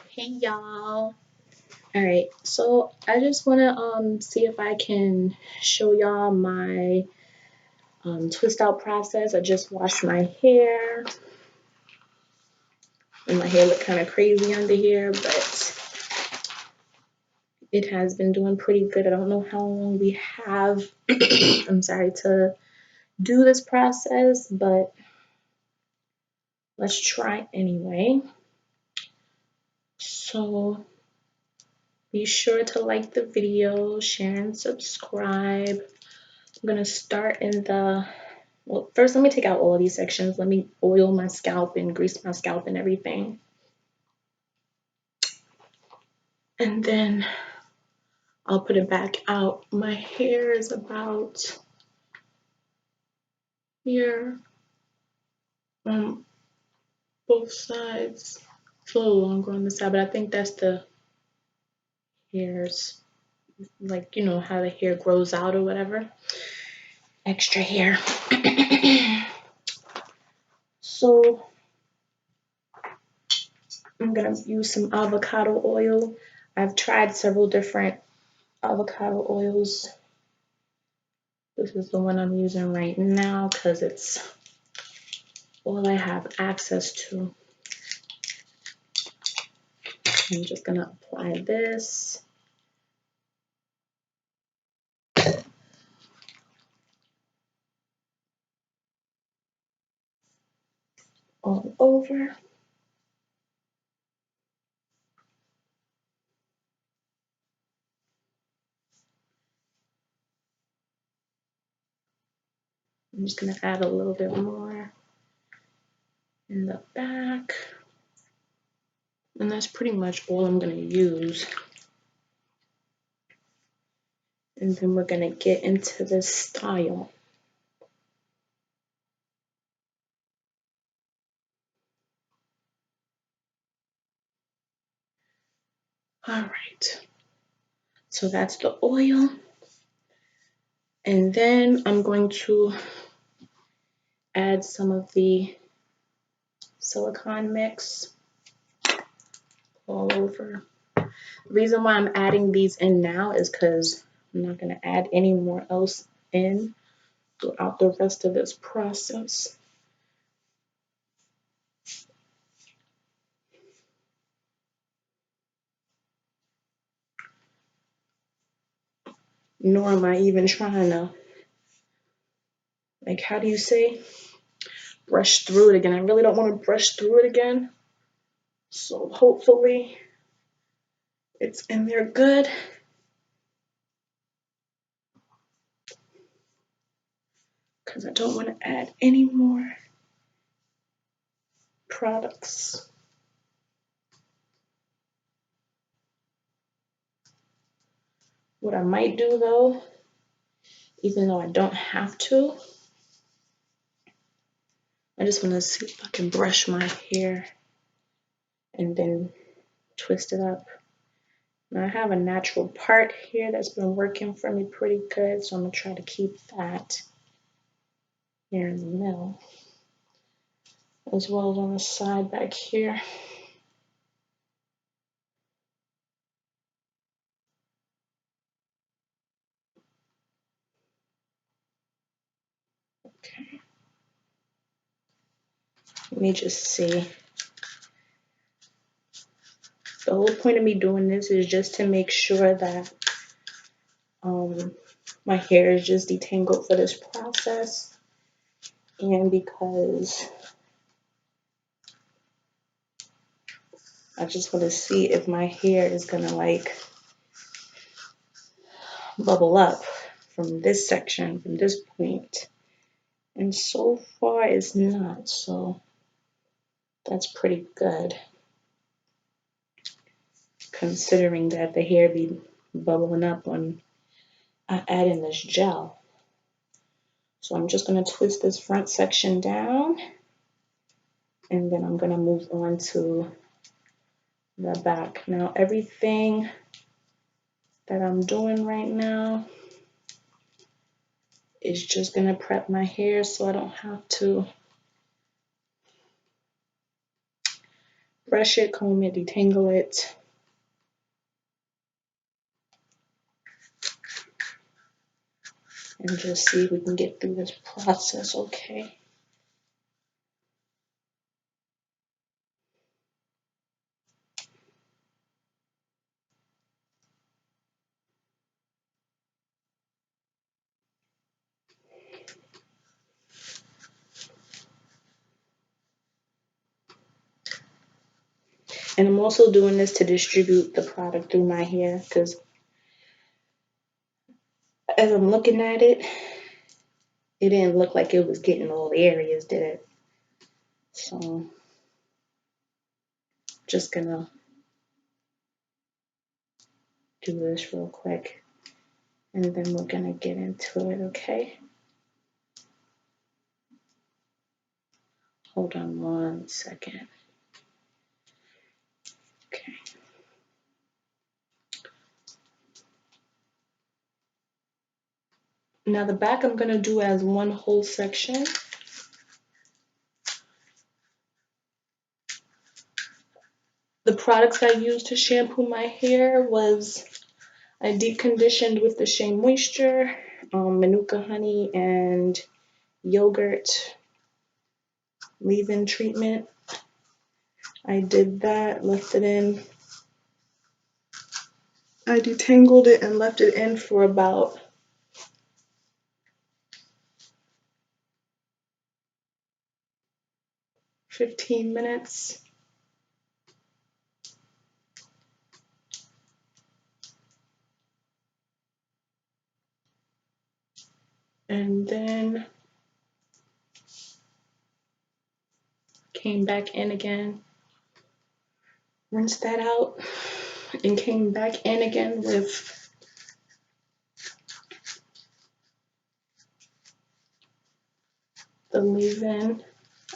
Hey y'all. All right, so I just want to see if I can show y'all my twist out process. I just washed my hair, and my hair look kind of crazy under here, but it has been doing pretty good. I don't know how long we have I'm sorry, to do this process, but let's try anyway. So be sure to like the video, share and subscribe. I'm gonna start in the well, first let me take out all of these sections. Let me oil my scalp and grease my scalp and everything. And then I'll put it back out. My hair is about here on both sides. It's a little longer on the side, but I think that's the hairs, like, you know, how the hair grows out or whatever. Extra hair. So I'm gonna use some avocado oil. I've tried several different avocado oils. This is the one I'm using right now because it's all I have access to. I'm just gonna apply this all over. I'm just gonna add a little bit more in the back. And that's pretty much all I'm gonna use. And then we're gonna get into this style. All right, so that's the oil. And then I'm going to add some of the silicone mix all over. The reason why I'm adding these in now is because I'm not going to add any more else in throughout the rest of this process. Nor am I even trying to, like, how do you say? Brush through it again. I really don't want to brush through it again. So hopefully it's in there good. Because I don't want to add any more products. What I might do though, even though I don't have to, I just want to see if I can brush my hair and then twist it up. Now I have a natural part here that's been working for me pretty good, so I'm gonna try to keep that here in the middle, as well as on the side back here. Okay. Let me just see. The whole point of me doing this is just to make sure that my hair is just detangled for this process, and because I just want to see if my hair is gonna like bubble up from this section, from this point. And so far it's not, so that's pretty good. Considering that the hair be bubbling up when I add in this gel. So I'm just gonna twist this front section down, and then I'm gonna move on to the back. Now everything that I'm doing right now is just gonna prep my hair so I don't have to brush it, comb it, detangle it. And just see if we can get through this process okay. And I'm also doing this to distribute the product through my hair, because as I'm looking at it, it didn't look like it was getting all the areas, did it? So just gonna do this real quick, and then we're gonna get into it, okay? Hold on 1 second. Okay. Now the back I'm gonna do as one whole section. The products I used to shampoo my hair was, I deep conditioned with the Shea Moisture, Manuka honey, and yogurt leave-in treatment. I did that, left it in. I detangled it and left it in for about 15 minutes. And then came back in again, rinsed that out, and came back in again with the leave-in.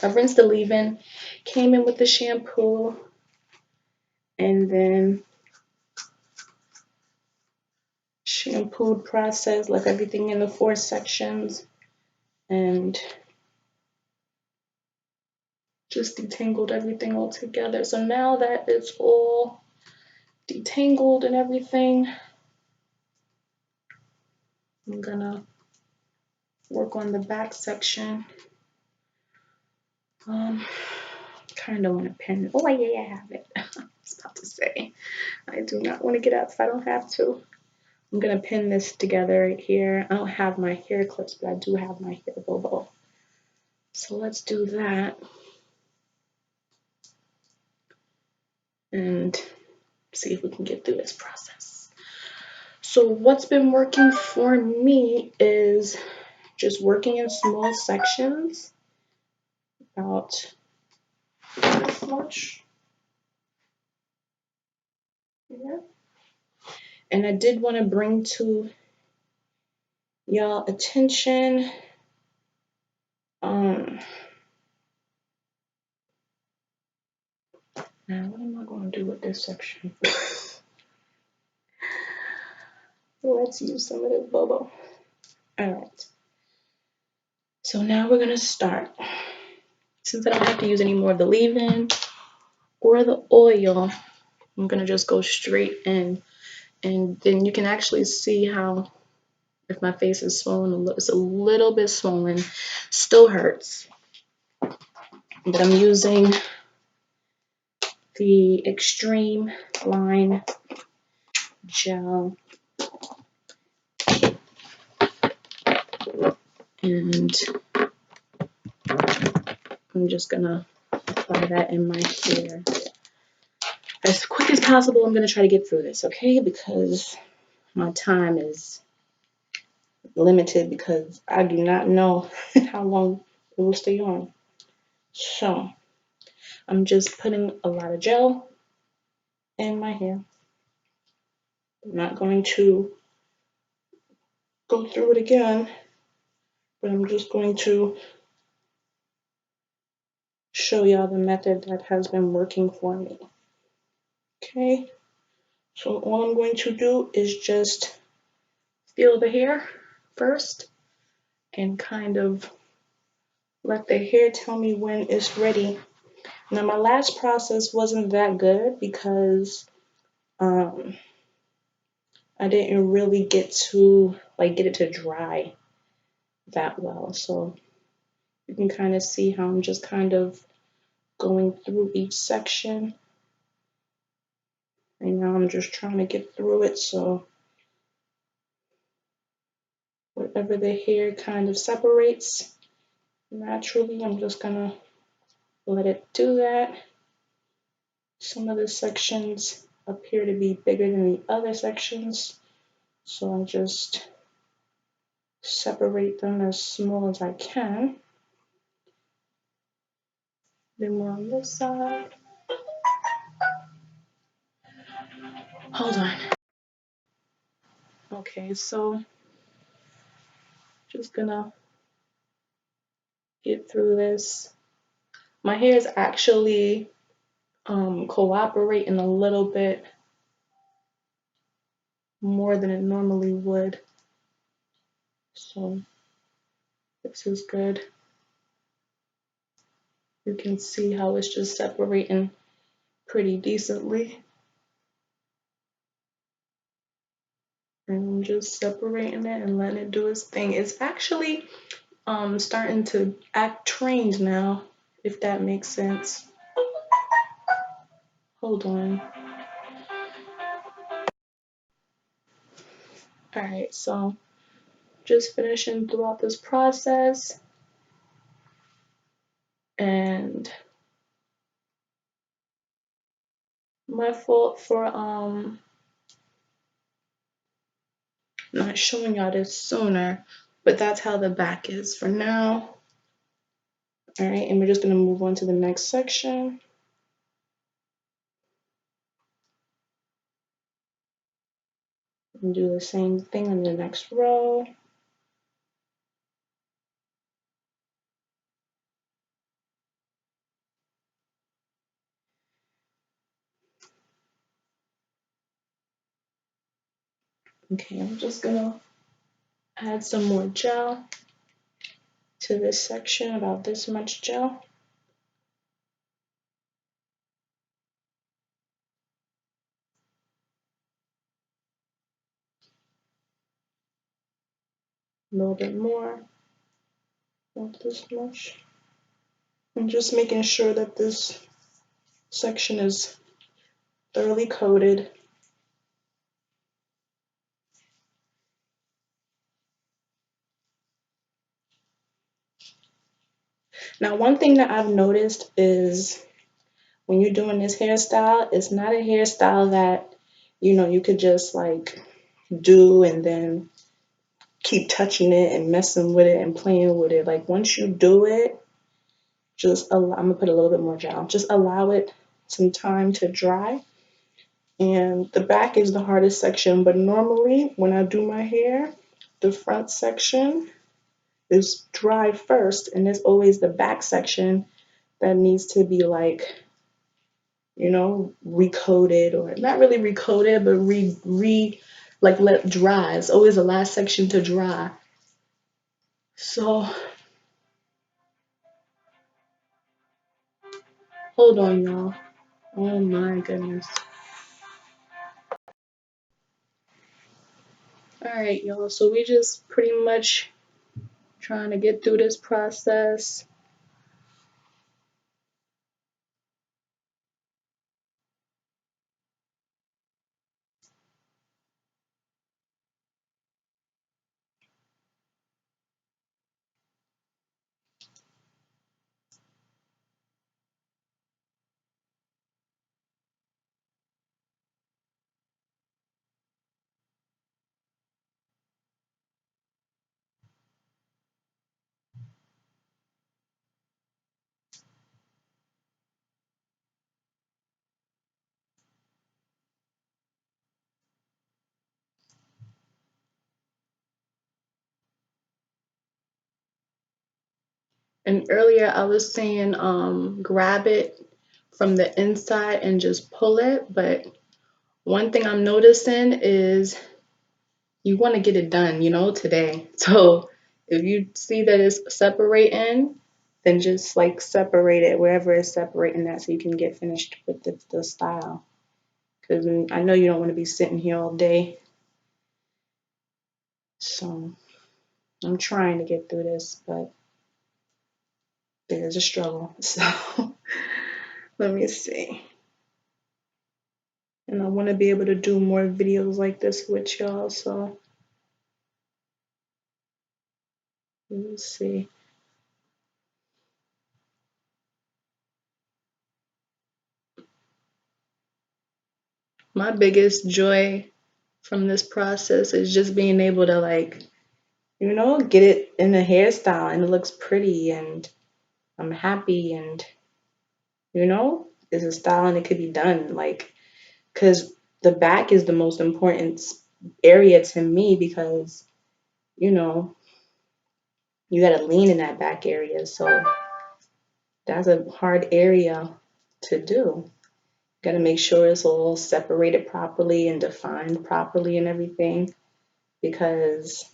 I rinsed the leave-in, came in with the shampoo, and then shampooed, processed, left everything in the 4 sections, and just detangled everything all together. So now that it's all detangled and everything, I'm gonna work on the back section. Kind of want to pin. Oh yeah, I have it. I was about to say, I do not want to get up if I don't have to. I'm gonna pin this together right here. I don't have my hair clips, but I do have my hair bobo. So let's do that and see if we can get through this process. So what's been working for me is just working in small sections, about this much. Yeah. And I did want to bring to y'all attention, now what am I going to do with this section? Let's use some of this bobo. All right. So now we're going to start. Since I don't have to use any more of the leave-in or the oil, I'm going to just go straight in. And then you can actually see how, if my face is swollen, it's a little bit swollen, still hurts. But I'm using the Extreme Line Gel. And I'm just going to apply that in my hair. As quick as possible, I'm going to try to get through this, okay? Because my time is limited, because I do not know how long it will stay on. So I'm just putting a lot of gel in my hair. I'm not going to go through it again, but I'm just going to show y'all the method that has been working for me. Okay, so all I'm going to do is just feel the hair first and kind of let the hair tell me when it's ready Now my last process wasn't that good because um, I didn't really get to get it to dry that well. So you can kind of see how I'm just kind of going through each section. And now I'm just trying to get through it. So whatever the hair kind of separates naturally, I'm just gonna let it do that. Some of the sections appear to be bigger than the other sections, so I'll just separate them as small as I can. Then more on this side. Hold on. Okay, so just gonna get through this. My hair is actually cooperating a little bit more than it normally would. So this is good. You can see how it's just separating pretty decently. And I'm just separating it and letting it do its thing. It's actually starting to act trained now, if that makes sense. Hold on. Alright, so just finishing throughout this process, and my fault for not showing y'all this sooner, but that's how the back is for now. Alright, and we're just gonna move on to the next section. And do the same thing on the next row. Okay, I'm just gonna add some more gel to this section, about this much gel. A little bit more, not this much. I'm just making sure that this section is thoroughly coated. Now, one thing that I've noticed is when you're doing this hairstyle, it's not a hairstyle that, you could just like do and then keep touching it and messing with it and playing with it. Like once you do it, I'm gonna put a little bit more gel. Just allow it some time to dry. And the back is the hardest section, but normally when I do my hair, the front section is dry first, and there's always the back section that needs to be like, recoated, or not really recoated, but like let dry. It's always the last section to dry. So hold on, y'all. Oh my goodness. All right, y'all. So we just pretty much trying to get through this process. And earlier I was saying grab it from the inside and just pull it, but one thing I'm noticing is you want to get it done, today. So if you see that it's separating, and just like separate it wherever it's separating that so you can get finished with the style. Because I know you don't want to be sitting here all day. So I'm trying to get through this, but there's a struggle. So let me see. And I want to be able to do more videos like this with y'all. So let's see. My biggest joy from this process is just being able to like, get it in a hairstyle and it looks pretty and I'm happy and, it's a style and it could be done. Like, because the back is the most important area to me because, you know, you got to lean in that back area. So that's a hard area to do. Got to make sure it's all separated properly and defined properly and everything because,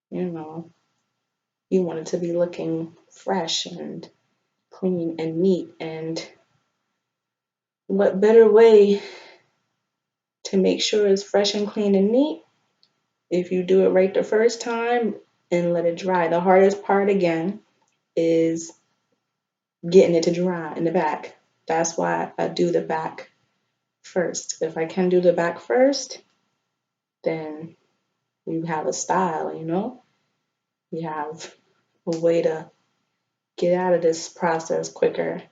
you know, you want it to be looking fresh and clean and neat. And what better way to make sure it's fresh and clean and neat if you do it right the first time and let it dry. The hardest part again is getting it to dry in the back. That's why I do the back first. If I can do the back first, then you have a style, You have a way to get out of this process quicker.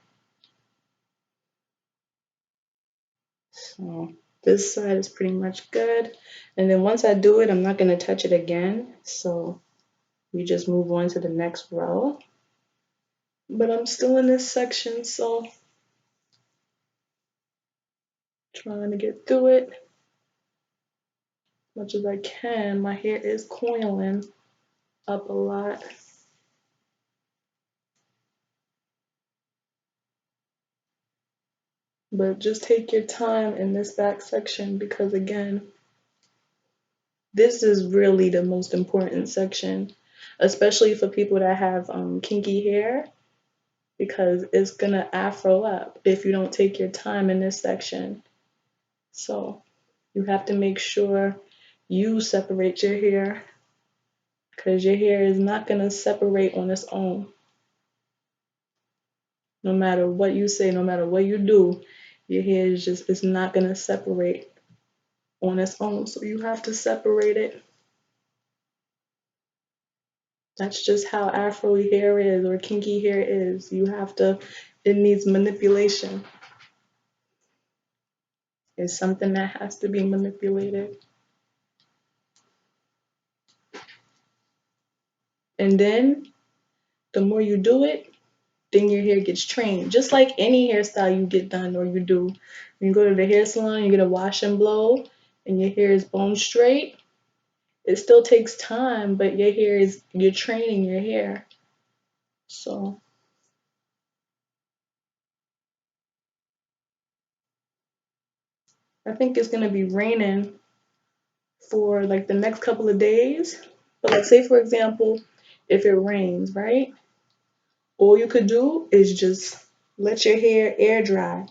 So this side is pretty much good. And then once I do it, I'm not going to touch it again. So we just move on to the next row. But I'm still in this section, so trying to get through it as much as I can. My hair is coiling up a lot. But just take your time in this back section because again, this is really the most important section, especially for people that have kinky hair, because it's gonna afro up if you don't take your time in this section. So you have to make sure you separate your hair because your hair is not gonna separate on its own. No matter what you say, no matter what you do, your hair it's not gonna separate on its own. So you have to separate it. That's just how afro hair is or kinky hair is. It needs manipulation. It's something that has to be manipulated. And then the more you do it, then your hair gets trained. Just like any hairstyle you get done or you do. When you go to the hair salon, you get a wash and blow, and your hair is bone straight. It still takes time, but you're training your hair. So I think it's gonna be raining for like the next couple of days. But like say for example, if it rains, right? All you could do is just let your hair air dry.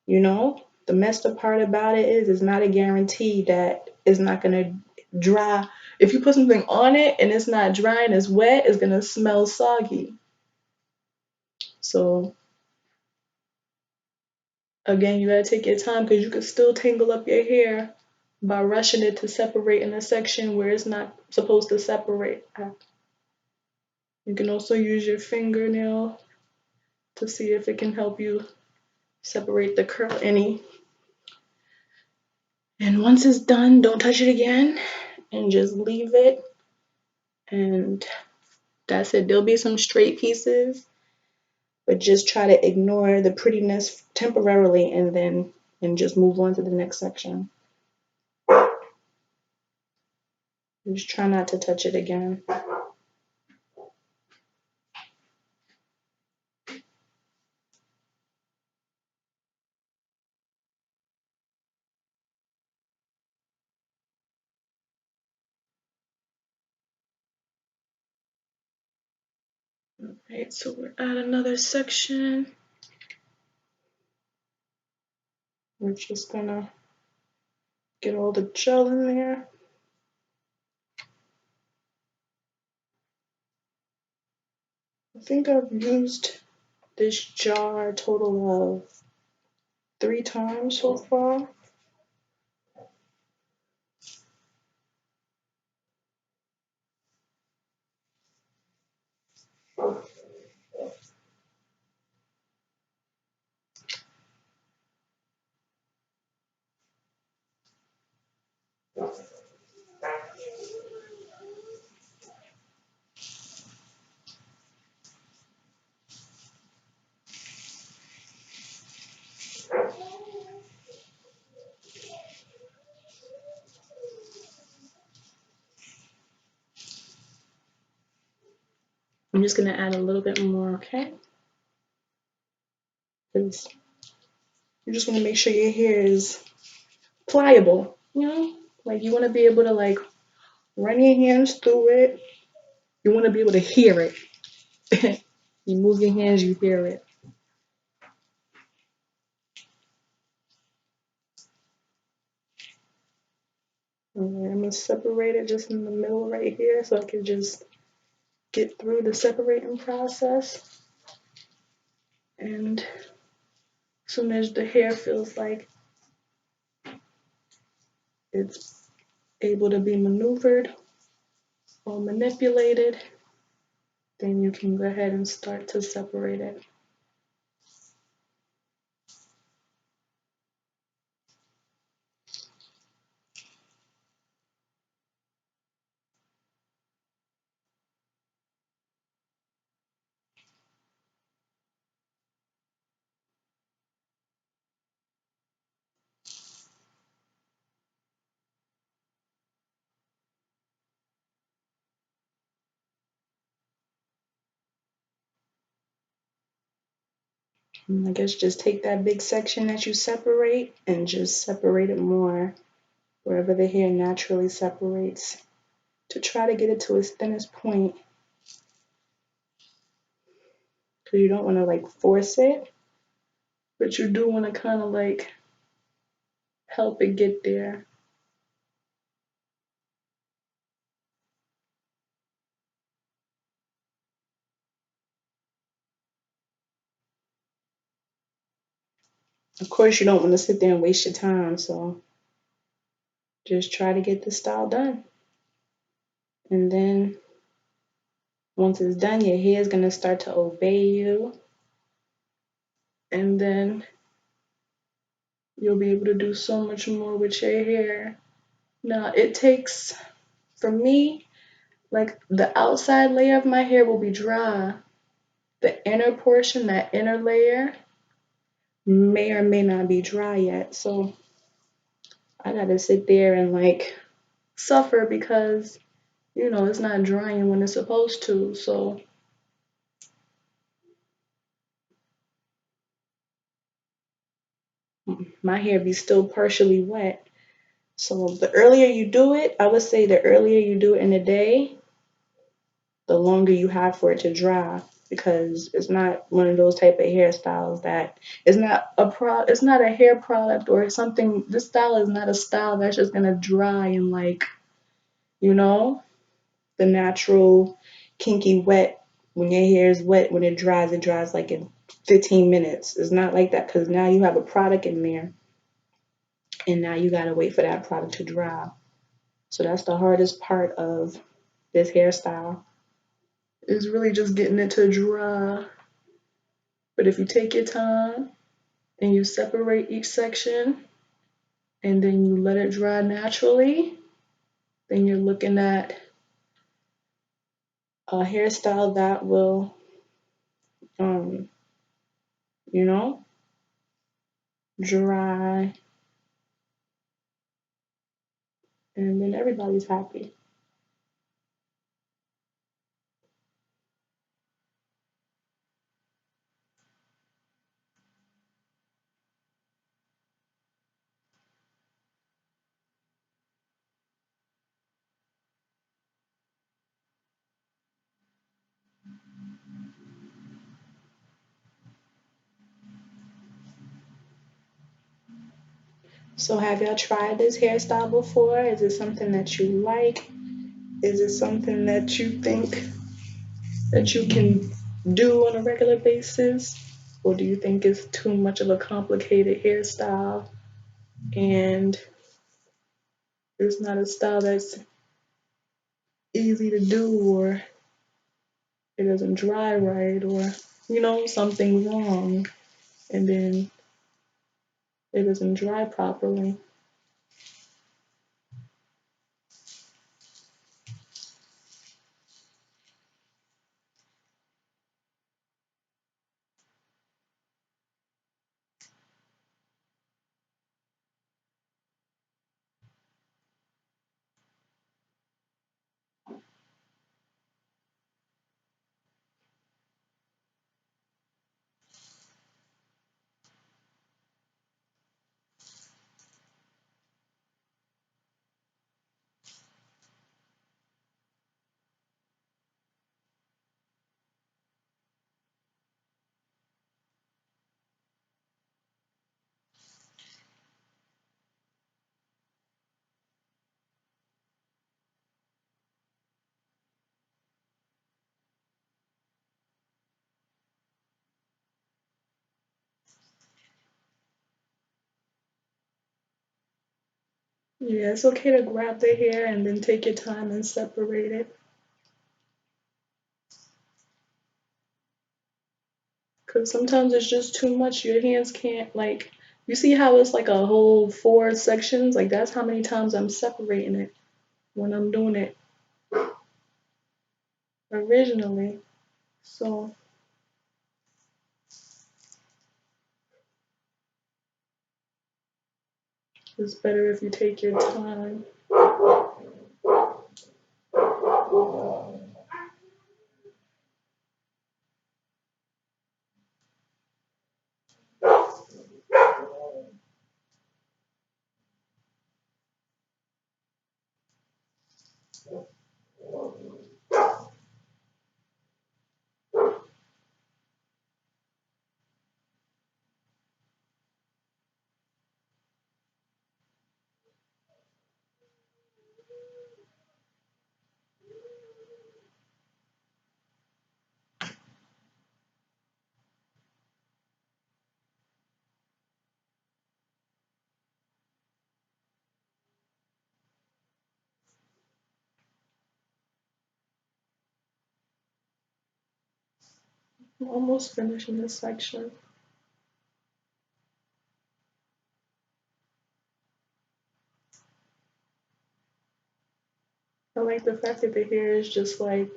The messed up part about it is it's not a guarantee that it's not gonna dry. If you put something on it and it's not dry and it's wet, it's gonna smell soggy. So again, you gotta take your time because you can still tangle up your hair by rushing it to separate in a section where it's not supposed to separate. You can also use your fingernail to see if it can help you separate the curl any. And once it's done, don't touch it again and just leave it. And that's it. There'll be some straight pieces, but just try to ignore the prettiness temporarily and just move on to the next section. Just try not to touch it again. Alright, so we're at another section. We're just gonna get all the gel in there. I think I've used this jar a total of 3 times so far. I'm just gonna add a little bit more, okay? Because you just want to make sure your hair is pliable, you know? Like you want to be able to like run your hands through it. You want to be able to hear it. You move your hands, you hear it. Alright, I'm gonna separate it just in the middle right here so I can just get through the separating process. And as soon as the hair feels like it's able to be maneuvered or manipulated, then you can go ahead and start to separate it. And I guess just take that big section that you separate and just separate it more wherever the hair naturally separates to try to get it to its thinnest point, because you don't want to like force it, but you do want to kind of like help it get there. Of course, you don't want to sit there and waste your time, so just try to get the style done. And then once it's done, your hair is going to start to obey you. And then you'll be able to do so much more with your hair. Now, it takes, for me, like the outside layer of my hair will be dry. The inner portion, that inner layer, may or may not be dry yet. So I gotta sit there and like suffer because, you know, it's not drying when it's supposed to. So my hair be still partially wet. So the earlier you do it, I would say the earlier you do it in the day, the longer you have for it to dry, because it's not one of those type of hairstyles that it's not a hair product or something. This style is not a style that's just gonna dry in like, you know, the natural kinky wet. When your hair is wet, when it dries like in 15 minutes. It's not like that, because now you have a product in there and now you gotta wait for that product to dry. So that's the hardest part of this hairstyle, is really just getting it to dry. But if you take your time and you separate each section and then you let it dry naturally, then you're looking at a hairstyle that will, um, you know, dry, and then everybody's happy. So have y'all tried this hairstyle before? Is it something that you like? Is it something that you think that you can do on a regular basis? Or do you think it's too much of a complicated hairstyle and it's not a style that's easy to do, or it doesn't dry right, or something's wrong and then it doesn't dry properly? Yeah, it's okay to grab the hair and then take your time and separate it. Because sometimes it's just too much. Your hands can't, like, you see how it's like a whole four sections? Like, that's how many times I'm separating it when I'm doing it originally. So it's better if you take your time. I'm almost finishing this section. I like the fact that the hair is just like,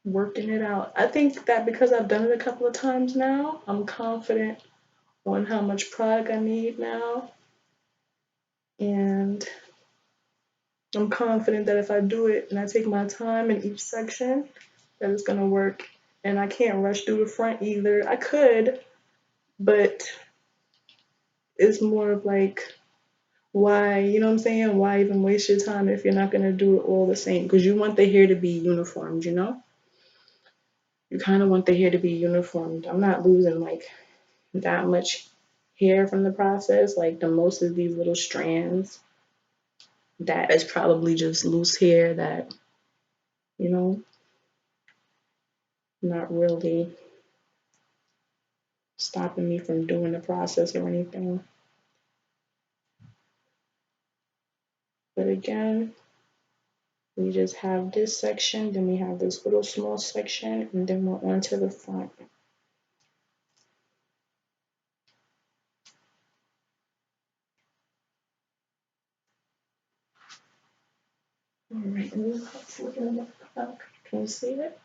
working it out. I think that because I've done it a couple of times now, I'm confident on how much product I need now. And I'm confident that if I do it and I take my time in each section, that it's gonna work. And I can't rush through the front either. I could, but it's more of like, why, you know what I'm saying? Why even waste your time if you're not gonna do it all the same? Because you want the hair to be uniformed, you know? You kind of want the hair to be uniformed. I'm not losing like that much hair from the process. Like the most of these little strands, that is probably just loose hair that, you know, not really stopping me from doing the process or anything. But again, we just have this section, then we have this little small section, and then we're on to the front. All right, and let's look in the back. Can you see it?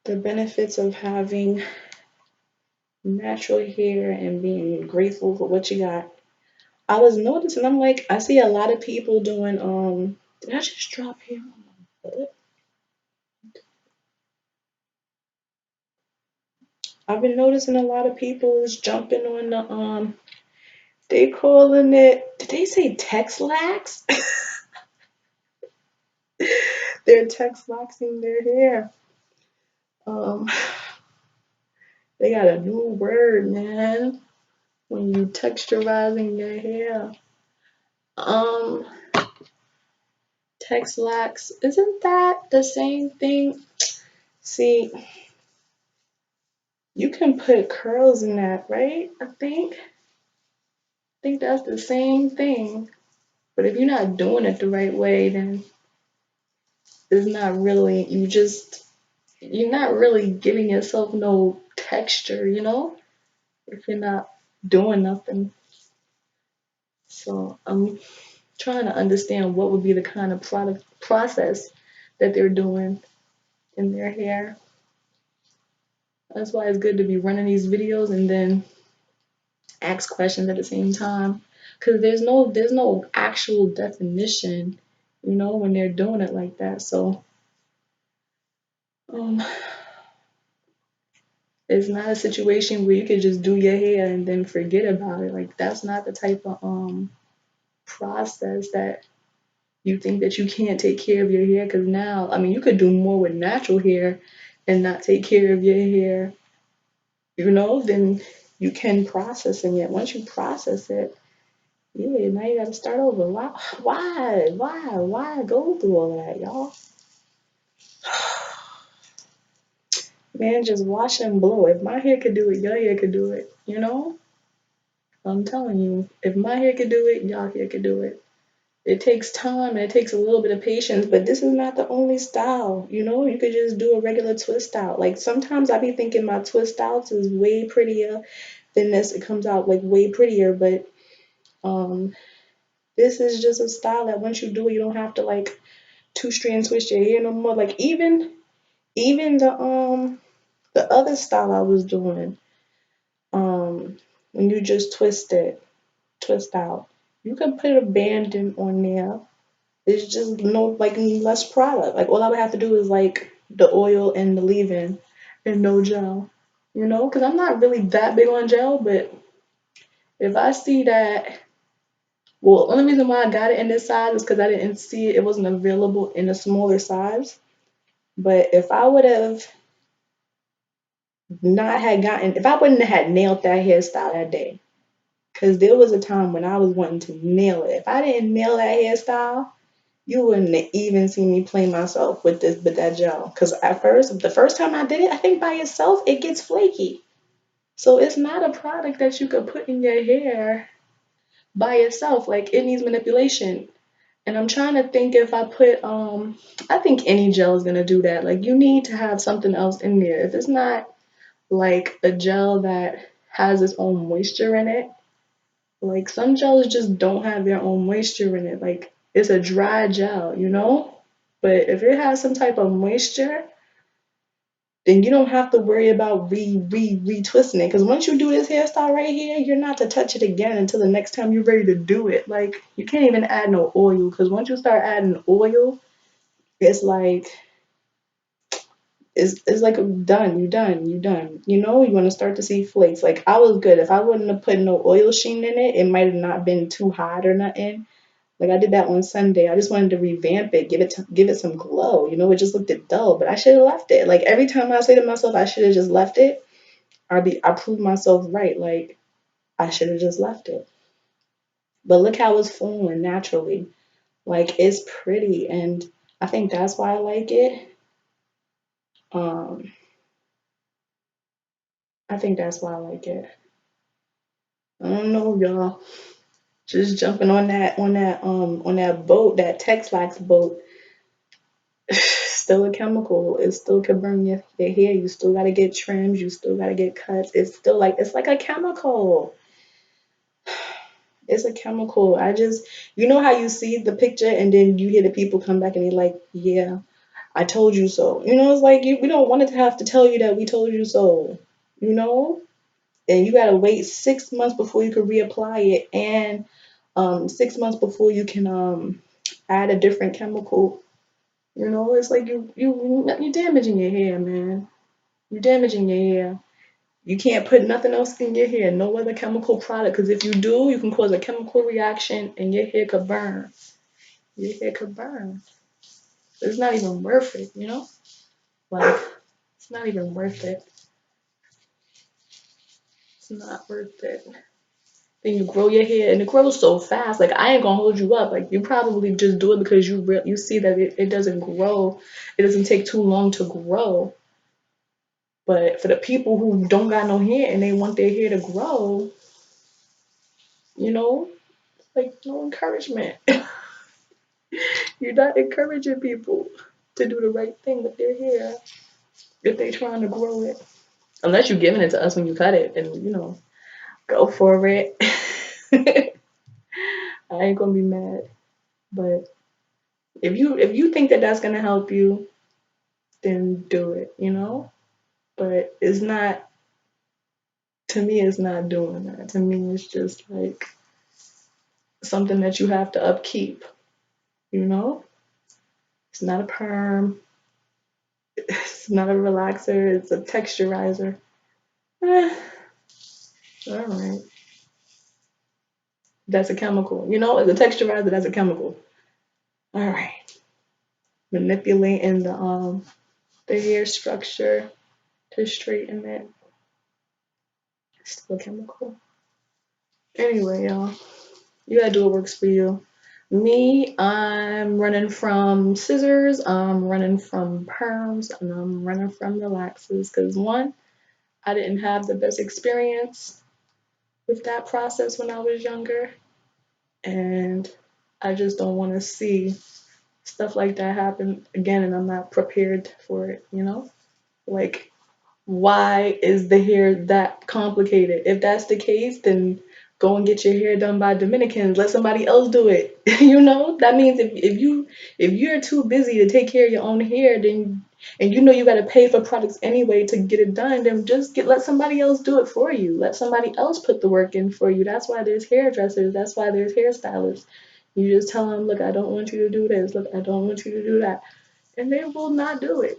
The benefits of having natural hair and being grateful for what you got. I was noticing, I'm like, I see a lot of people doing, did I just drop hair on my butt? I've been noticing a lot of people is jumping on the, they calling it, did they say Texlax? they're textboxing their hair. Um, they got a new word, man. When you texturizing your hair. Um, Texlax, isn't that the same thing? See, you can put curls in that, right? I think that's the same thing. But if you're not doing it the right way, then it's not really, you're not really giving yourself no texture, if you're not doing nothing. So I'm trying to understand what would be the kind of product process that they're doing in their hair. That's why it's good to be running these videos and then ask questions at the same time. Because there's no actual definition, when they're doing it like that. So um, it's not a situation where you could just do your hair and then forget about it. Like that's not the type of process that you think that you can't take care of your hair. Because now, I mean, you could do more with natural hair and not take care of your hair, than you can processing it. Once you process it, yeah, now you got to start over. Why go through all that, y'all? Man, just wash and blow. If my hair could do it, your hair could do it. I'm telling you, if my hair could do it, y'all hair could do it. It takes time and it takes a little bit of patience, but this is not the only style. You could just do a regular twist out. Like sometimes I be thinking my twist outs is way prettier than this. It comes out like way prettier, but um, this is just a style that once you do it, you don't have to like two-strand twist your hair no more. Like even the other style I was doing, um, when you just twist out, you can put a band in on there. It's just no like less product. Like all I would have to do is like the oil and the leave-in and no gel. Because I'm not really that big on gel, but if I see that, well, only reason why I got it in this size is because I didn't see it. It wasn't available in a smaller size. But if I would have not had gotten, if I wouldn't have had nailed that hairstyle that day, because there was a time when I was wanting to nail it. If I didn't nail that hairstyle, you wouldn't even see me play myself with that gel. Because at first, the first time I did it, I think by itself it gets flaky. So it's not a product that you could put in your hair by itself. Like it needs manipulation. And I'm trying to think if I put I think any gel is gonna do that. Like you need to have something else in there. If it's not like a gel that has its own moisture in it, like some gels just don't have their own moisture in it. Like it's a dry gel. But if it has some type of moisture, then you don't have to worry about retwisting it. Because once you do this hairstyle right here, you're not to touch it again until the next time you're ready to do it. Like you can't even add no oil because once you start adding oil, it's like it's like done, you done. You want to start to see flakes. Like I was good. If I wouldn't have put no oil sheen in it, it might have not been too hot or nothing. Like I did that on Sunday. I just wanted to revamp it, give it some glow. It just looked dull, but I should have left it. Like every time I say to myself, I should have just left it. I proved myself right. Like I should have just left it. But look how it's flowing naturally. Like it's pretty, and I think that's why I like it. Um, I think that's why I like it. I don't know, y'all. Just jumping on that boat, that Texlax boat. Still a chemical. It still could burn your hair. You still gotta get trims. You still gotta get cuts. It's like a chemical. It's a chemical. You know how you see the picture and then you hear the people come back and they're like, yeah, I told you so. It's like we don't want to have to tell you that we told you so. You know, and you gotta wait 6 months before you can reapply it, and 6 months before you can add a different chemical. It's like you damaging your hair, man. You're damaging your hair. You can't put nothing else in your hair, no other chemical product, because if you do, you can cause a chemical reaction and your hair could burn. Your hair could burn. It's not even worth it, you know? Like, it's not even worth it. It's not worth it. Then you grow your hair and it grows so fast. Like, I ain't gonna hold you up. Like, you probably just do it because you see that it doesn't grow. It doesn't take too long to grow. But for the people who don't got no hair and they want their hair to grow, you know, like, no encouragement. You're not encouraging people to do the right thing with their hair if they trying to grow it. Unless you're giving it to us when you cut it, and go for it. I ain't gonna be mad. But if you think that that's gonna help you, then do it. But it's not. To me, it's not doing that. To me, it's just like something that you have to upkeep. You know, it's not a perm. It's not a relaxer. It's a texturizer. Eh, all right. That's a chemical. As a texturizer, that's a chemical. All right. Manipulating the hair structure to straighten it. Still a chemical. Anyway, y'all, you gotta do what works for you. Me, I'm running from scissors, I'm running from perms, and I'm running from relaxers. Cause one, I didn't have the best experience with that process when I was younger, and I just don't want to see stuff like that happen again, and I'm not prepared for it. Like, why is the hair that complicated? If that's the case, then go and get your hair done by Dominicans. Let somebody else do it. That means if you're too busy to take care of your own hair, then and you got to pay for products anyway to get it done, then just let somebody else do it for you. Let somebody else put the work in for you. That's why there's hairdressers. That's why there's hairstylists. You just tell them, look, I don't want you to do this. Look, I don't want you to do that, and they will not do it.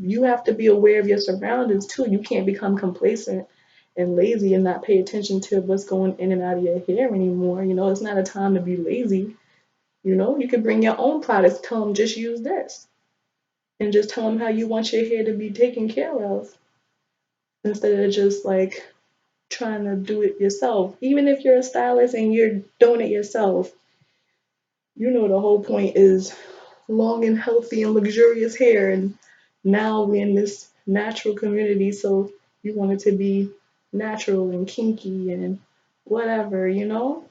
You have to be aware of your surroundings too. You can't become complacent and lazy and not pay attention to what's going in and out of your hair anymore. It's not a time to be lazy. You could bring your own products, tell them just use this, and just tell them how you want your hair to be taken care of instead of just like trying to do it yourself. Even if you're a stylist and you're doing it yourself, the whole point is long and healthy and luxurious hair. And now we're in this natural community, so you want it to be natural and kinky and whatever,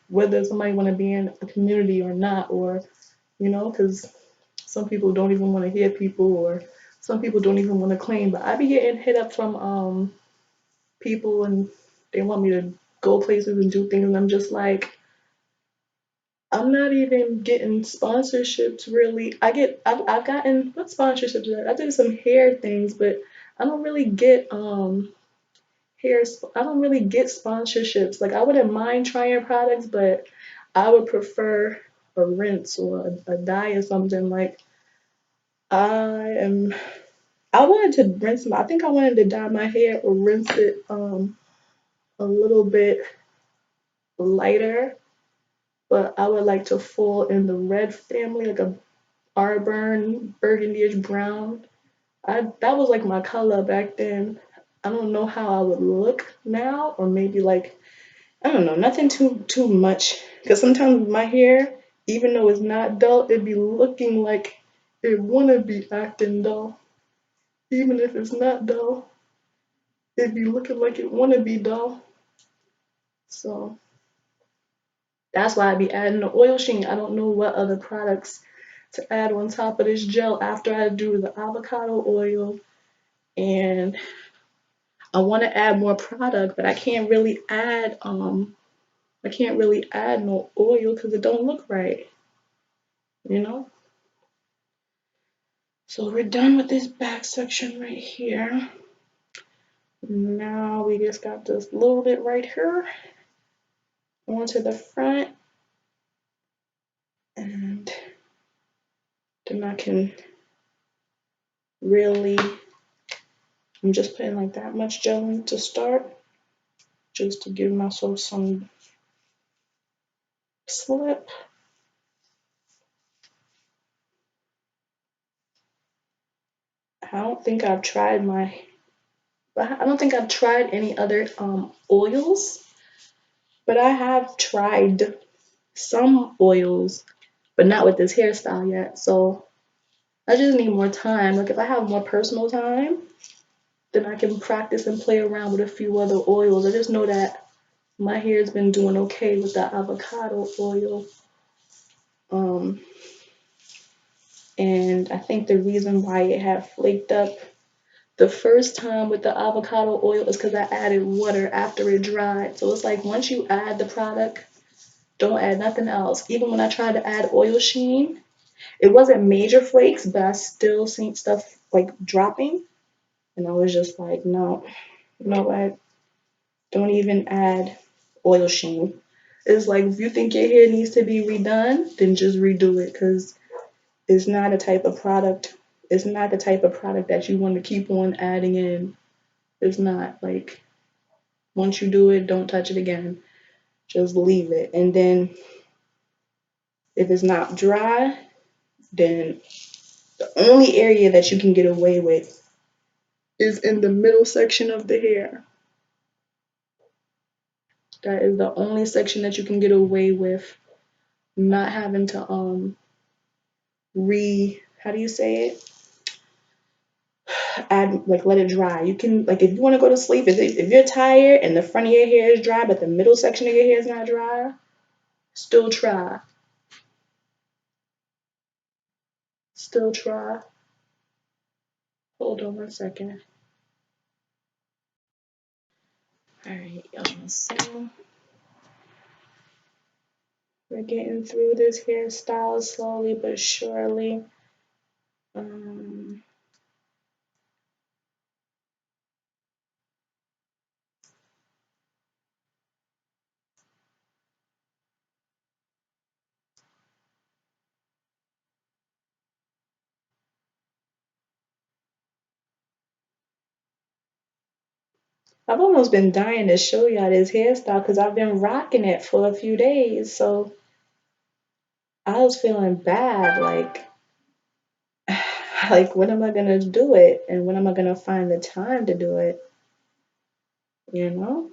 whether somebody want to be in a community or not, or because some people don't even want to hear people, or some people don't even want to claim. But I be getting hit up from people, and they want me to go places and do things, and I'm just like, I'm not even getting sponsorships really. I've gotten what sponsorships? I did some hair things, but I don't really get I don't really get sponsorships. Like, I wouldn't mind trying products, but I would prefer a rinse or a dye or something. Like, I am I wanted to rinse I think I wanted to dye my hair or rinse it a little bit lighter, but I would like to fall in the red family, like a Arburn, burgundyish brown. That was like my color back then. I don't know how I would look now, or maybe like, I don't know, nothing too much. Because sometimes my hair, even though it's not dull, it be looking like it wanna be acting dull. Even if it's not dull, it be looking like it wanna be dull. So that's why I be adding the oil sheen. I don't know what other products to add on top of this gel after I do the avocado oil, and I want to add more product, but I can't really add no oil because it don't look right, you know? So we're done with this back section right here. Now we just got this little bit right here onto the front, and then I can really, I'm just putting like that much gel in to start, just to give myself some slip. I don't think I've tried my I don't think I've tried any other oils, but I have tried some oils, but not with this hairstyle yet. So I just need more time. Like if I have more personal time, then I can practice and play around with a few other oils. I just know that my hair's been doing okay with the avocado oil. Um, and I think the reason why it had flaked up the first time with the avocado oil is because I added water after it dried. So it's like once you add the product, don't add nothing else. Even when I tried to add oil sheen, it wasn't major flakes, but I still seen stuff like dropping. And I was just like, no, you know what? Don't even add oil sheen. It's like if you think your hair needs to be redone, then just redo it because it's not a type of product. It's not the type of product that you want to keep on adding in. It's not like once you do it, don't touch it again. Just leave it. And then if it's not dry, then the only area that you can get away with is in the middle section of the hair. That is the only section that you can get away with not having to how do you say it? Add like let it dry. You can like if you want to go to sleep, if you're tired and the front of your hair is dry, but the middle section of your hair is not dry, still try. Still try. Hold on 1 second. All right, y'all. So we're getting through this hairstyle slowly but surely. Um, I've almost been dying to show y'all this hairstyle because I've been rocking it for a few days. So I was feeling bad, like when am I gonna do it and when am I gonna find the time to do it? You know?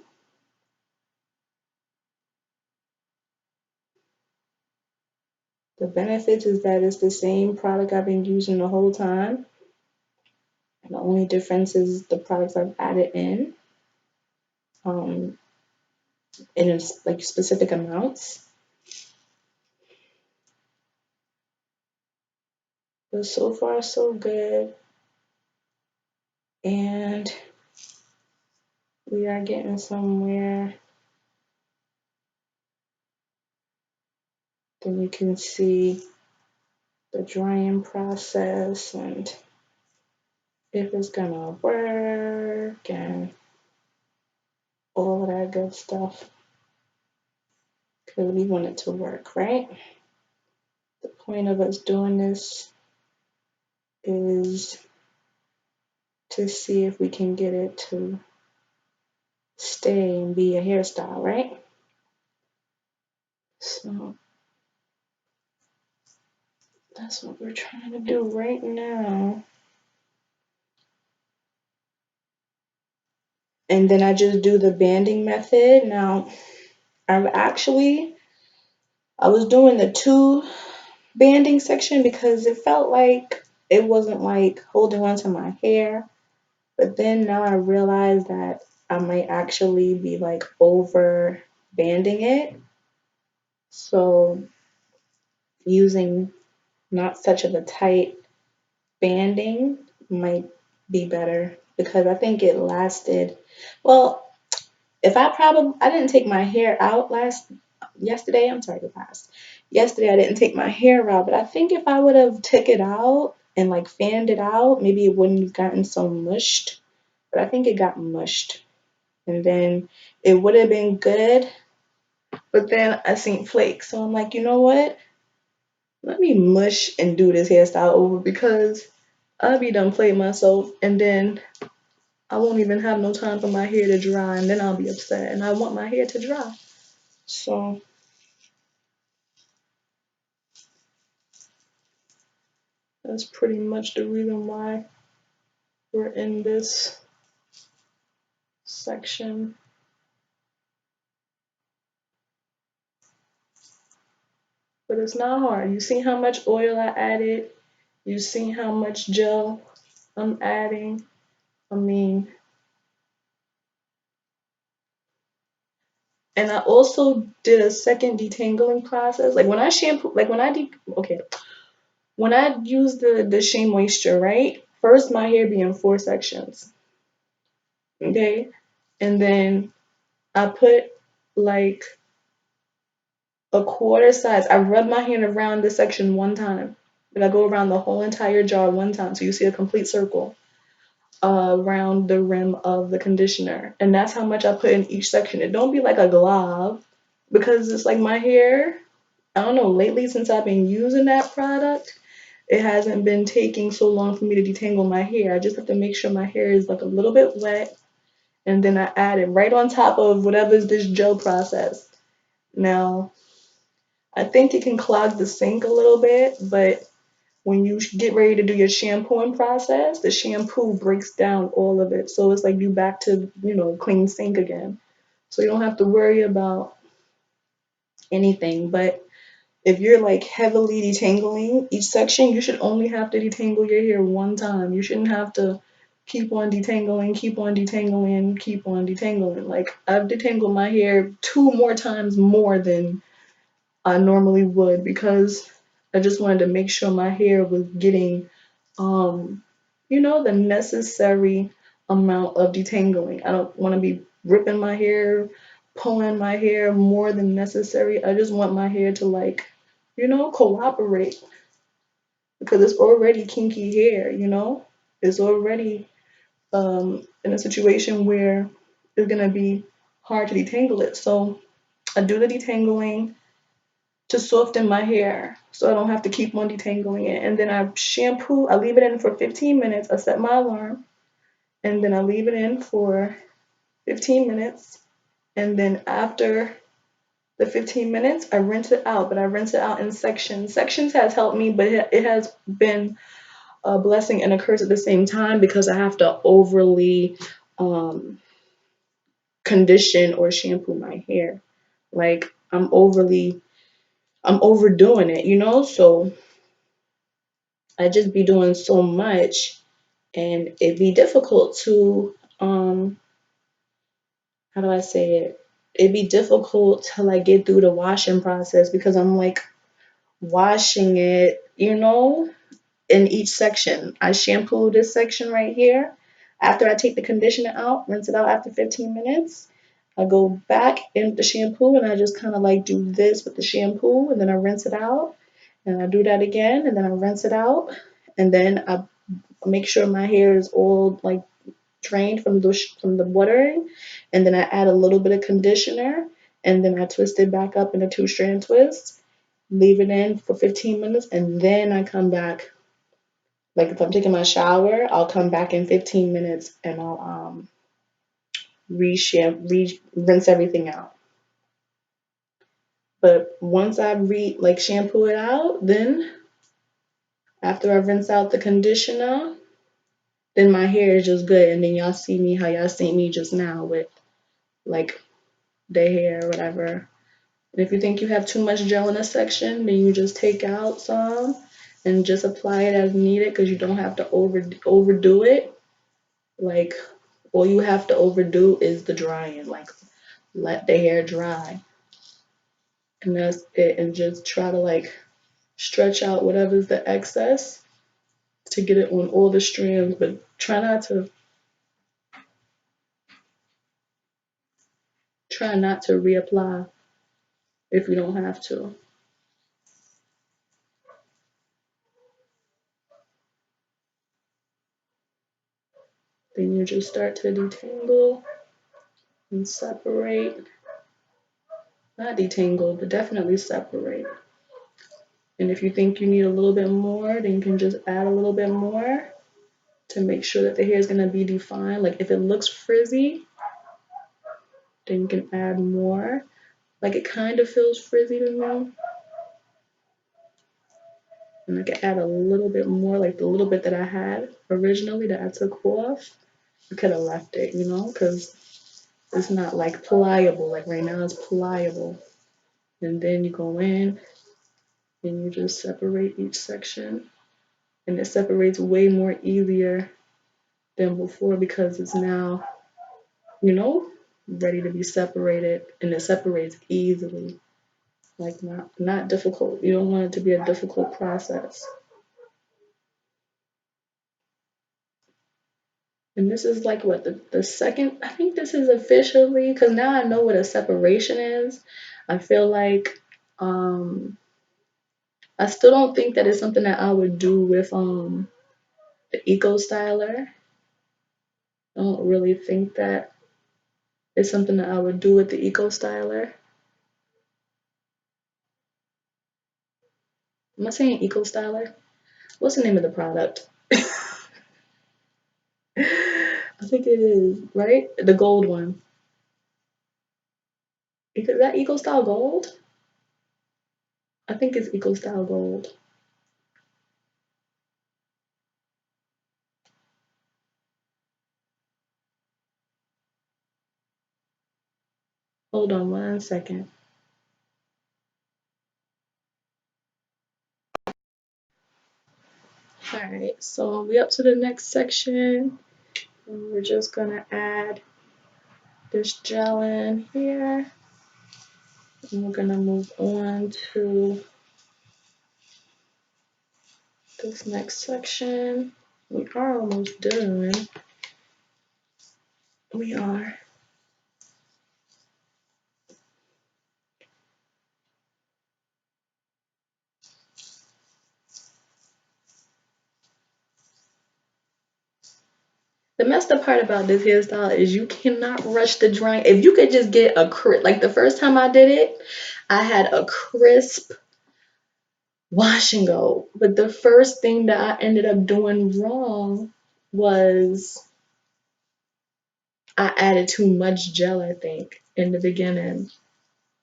The benefits is that it's the same product I've been using the whole time. And the only difference is the products I've added um, in like specific amounts. But so far, so good. And we are getting somewhere. Then you can see the drying process and if it's gonna work and all of that good stuff. Because we want it to work, right? The point of us doing this is to see if we can get it to stay and be a hairstyle, right? So that's what we're trying to do right now. And then I just do the banding method. Now, I was doing the two banding section because it felt like it wasn't like holding on to my hair. But then now I realize that I might actually be like over banding it. So using not such of a tight banding might be better because I think it lasted. Well, if I didn't take my hair out yesterday. I'm sorry, yesterday I didn't take my hair out, but I think if I would have took it out and like fanned it out, maybe it wouldn't have gotten so mushed. But I think it got mushed, and then it would have been good. But then I seen flakes, so I'm like, you know what? Let me mush and do this hairstyle over because I'll be done playing myself, and then I won't even have no time for my hair to dry, and then I'll be upset, and I want my hair to dry. So that's pretty much the reason why we're in this section. But it's not hard. You see how much oil I added? You see how much gel I'm adding? I mean, and I also did a second detangling process. Like when I shampoo, like when I okay, when I use the Shea Moisture, right? First, my hair be in 4 sections, okay, and then I put like a quarter size. I rub my hand around the section one time. Like I go around the whole entire jar one time, so you see a complete circle around the rim of the conditioner, and that's how much I put in each section. It don't be like a glob because it's like my hair. I don't know. Lately, since I've been using that product, it hasn't been taking so long for me to detangle my hair. I just have to make sure my hair is like a little bit wet, and then I add it right on top of whatever's this gel process. Now, I think it can clog the sink a little bit, but when you get ready to do your shampooing process, the shampoo breaks down all of it. So it's like you back to, clean sink again. So you don't have to worry about anything. But if you're like heavily detangling each section, you should only have to detangle your hair one time. You shouldn't have to keep on detangling, keep on detangling, keep on detangling. Like I've detangled my hair 2 more times more than I normally would because I just wanted to make sure my hair was getting, the necessary amount of detangling. I don't want to be ripping my hair, pulling my hair more than necessary. I just want my hair to cooperate because it's already kinky hair. It's already in a situation where it's gonna be hard to detangle it. So I do the detangling to soften my hair so I don't have to keep on detangling it. And then I shampoo, I leave it in for 15 minutes. I set my alarm and then I leave it in for 15 minutes. And then after the 15 minutes, I rinse it out, but I rinse it out in sections. Sections has helped me, but it has been a blessing and a curse at the same time because I have to overly um, condition or shampoo my hair. Like I'm overdoing it. So I just be doing so much and it'd be difficult to how do I say it? It'd be difficult to like get through the washing process because I'm like washing it, in each section. I shampoo this section right here. After I take the conditioner out, rinse it out after 15 minutes. I go back in the shampoo and I just kind of like do this with the shampoo and then I rinse it out and I do that again and then I rinse it out and then I make sure my hair is all like drained from the watering, and then I add a little bit of conditioner, and then I twist it back up in a two-strand twist, leave it in for 15 minutes, and then I come back. Like if I'm taking my shower, I'll come back in 15 minutes and I'll rinse everything out. But once I like shampoo it out, then after I rinse out the conditioner, then my hair is just good, and then y'all see me how y'all see me just now with like the hair, whatever. And if you think you have too much gel in a section, then you just take out some and just apply it as needed because you don't have to overdo it. Like all you have to overdo is the drying. Like let the hair dry. And that's it. And just try to like stretch out whatever's the excess to get it on all the strands, but try not to reapply if you don't have to. Then you just start to detangle and separate. Not detangle, but definitely separate. And if you think you need a little bit more, then you can just add a little bit more to make sure that the hair is going to be defined. Like if it looks frizzy, then you can add more. Like it kind of feels frizzy to me. And I could add a little bit more, like the little bit that I had originally that I took off. I could have left it, you know, because it's not like pliable. Like right now it's pliable. And then you go in and you just separate each section. And it separates way more easier than before because it's now, you know, ready to be separated, and it separates easily. Like not difficult. You don't want it to be a difficult process. And this is like what the second, I think this is officially, because now I know what a separation is. I feel like I still don't think that it's something that I would do with the Eco Styler. I don't really think that it's something that I would do with the Eco Styler. Am I saying Eco Styler? What's the name of the product? I think it is, right? The gold one. Is that Eco Style Gold? I think it's Eco Style Gold. Hold on 1 second. All right, so we up to the next section. And we're just gonna add this gel in here. And we're gonna move on to this next section. We are almost done. We are. The messed up part about this hairstyle is you cannot rush the drying. If you could just get a crisp, like the first time I did it, I had a crisp wash and go. But the first thing that I ended up doing wrong was I added too much gel, I think, in the beginning.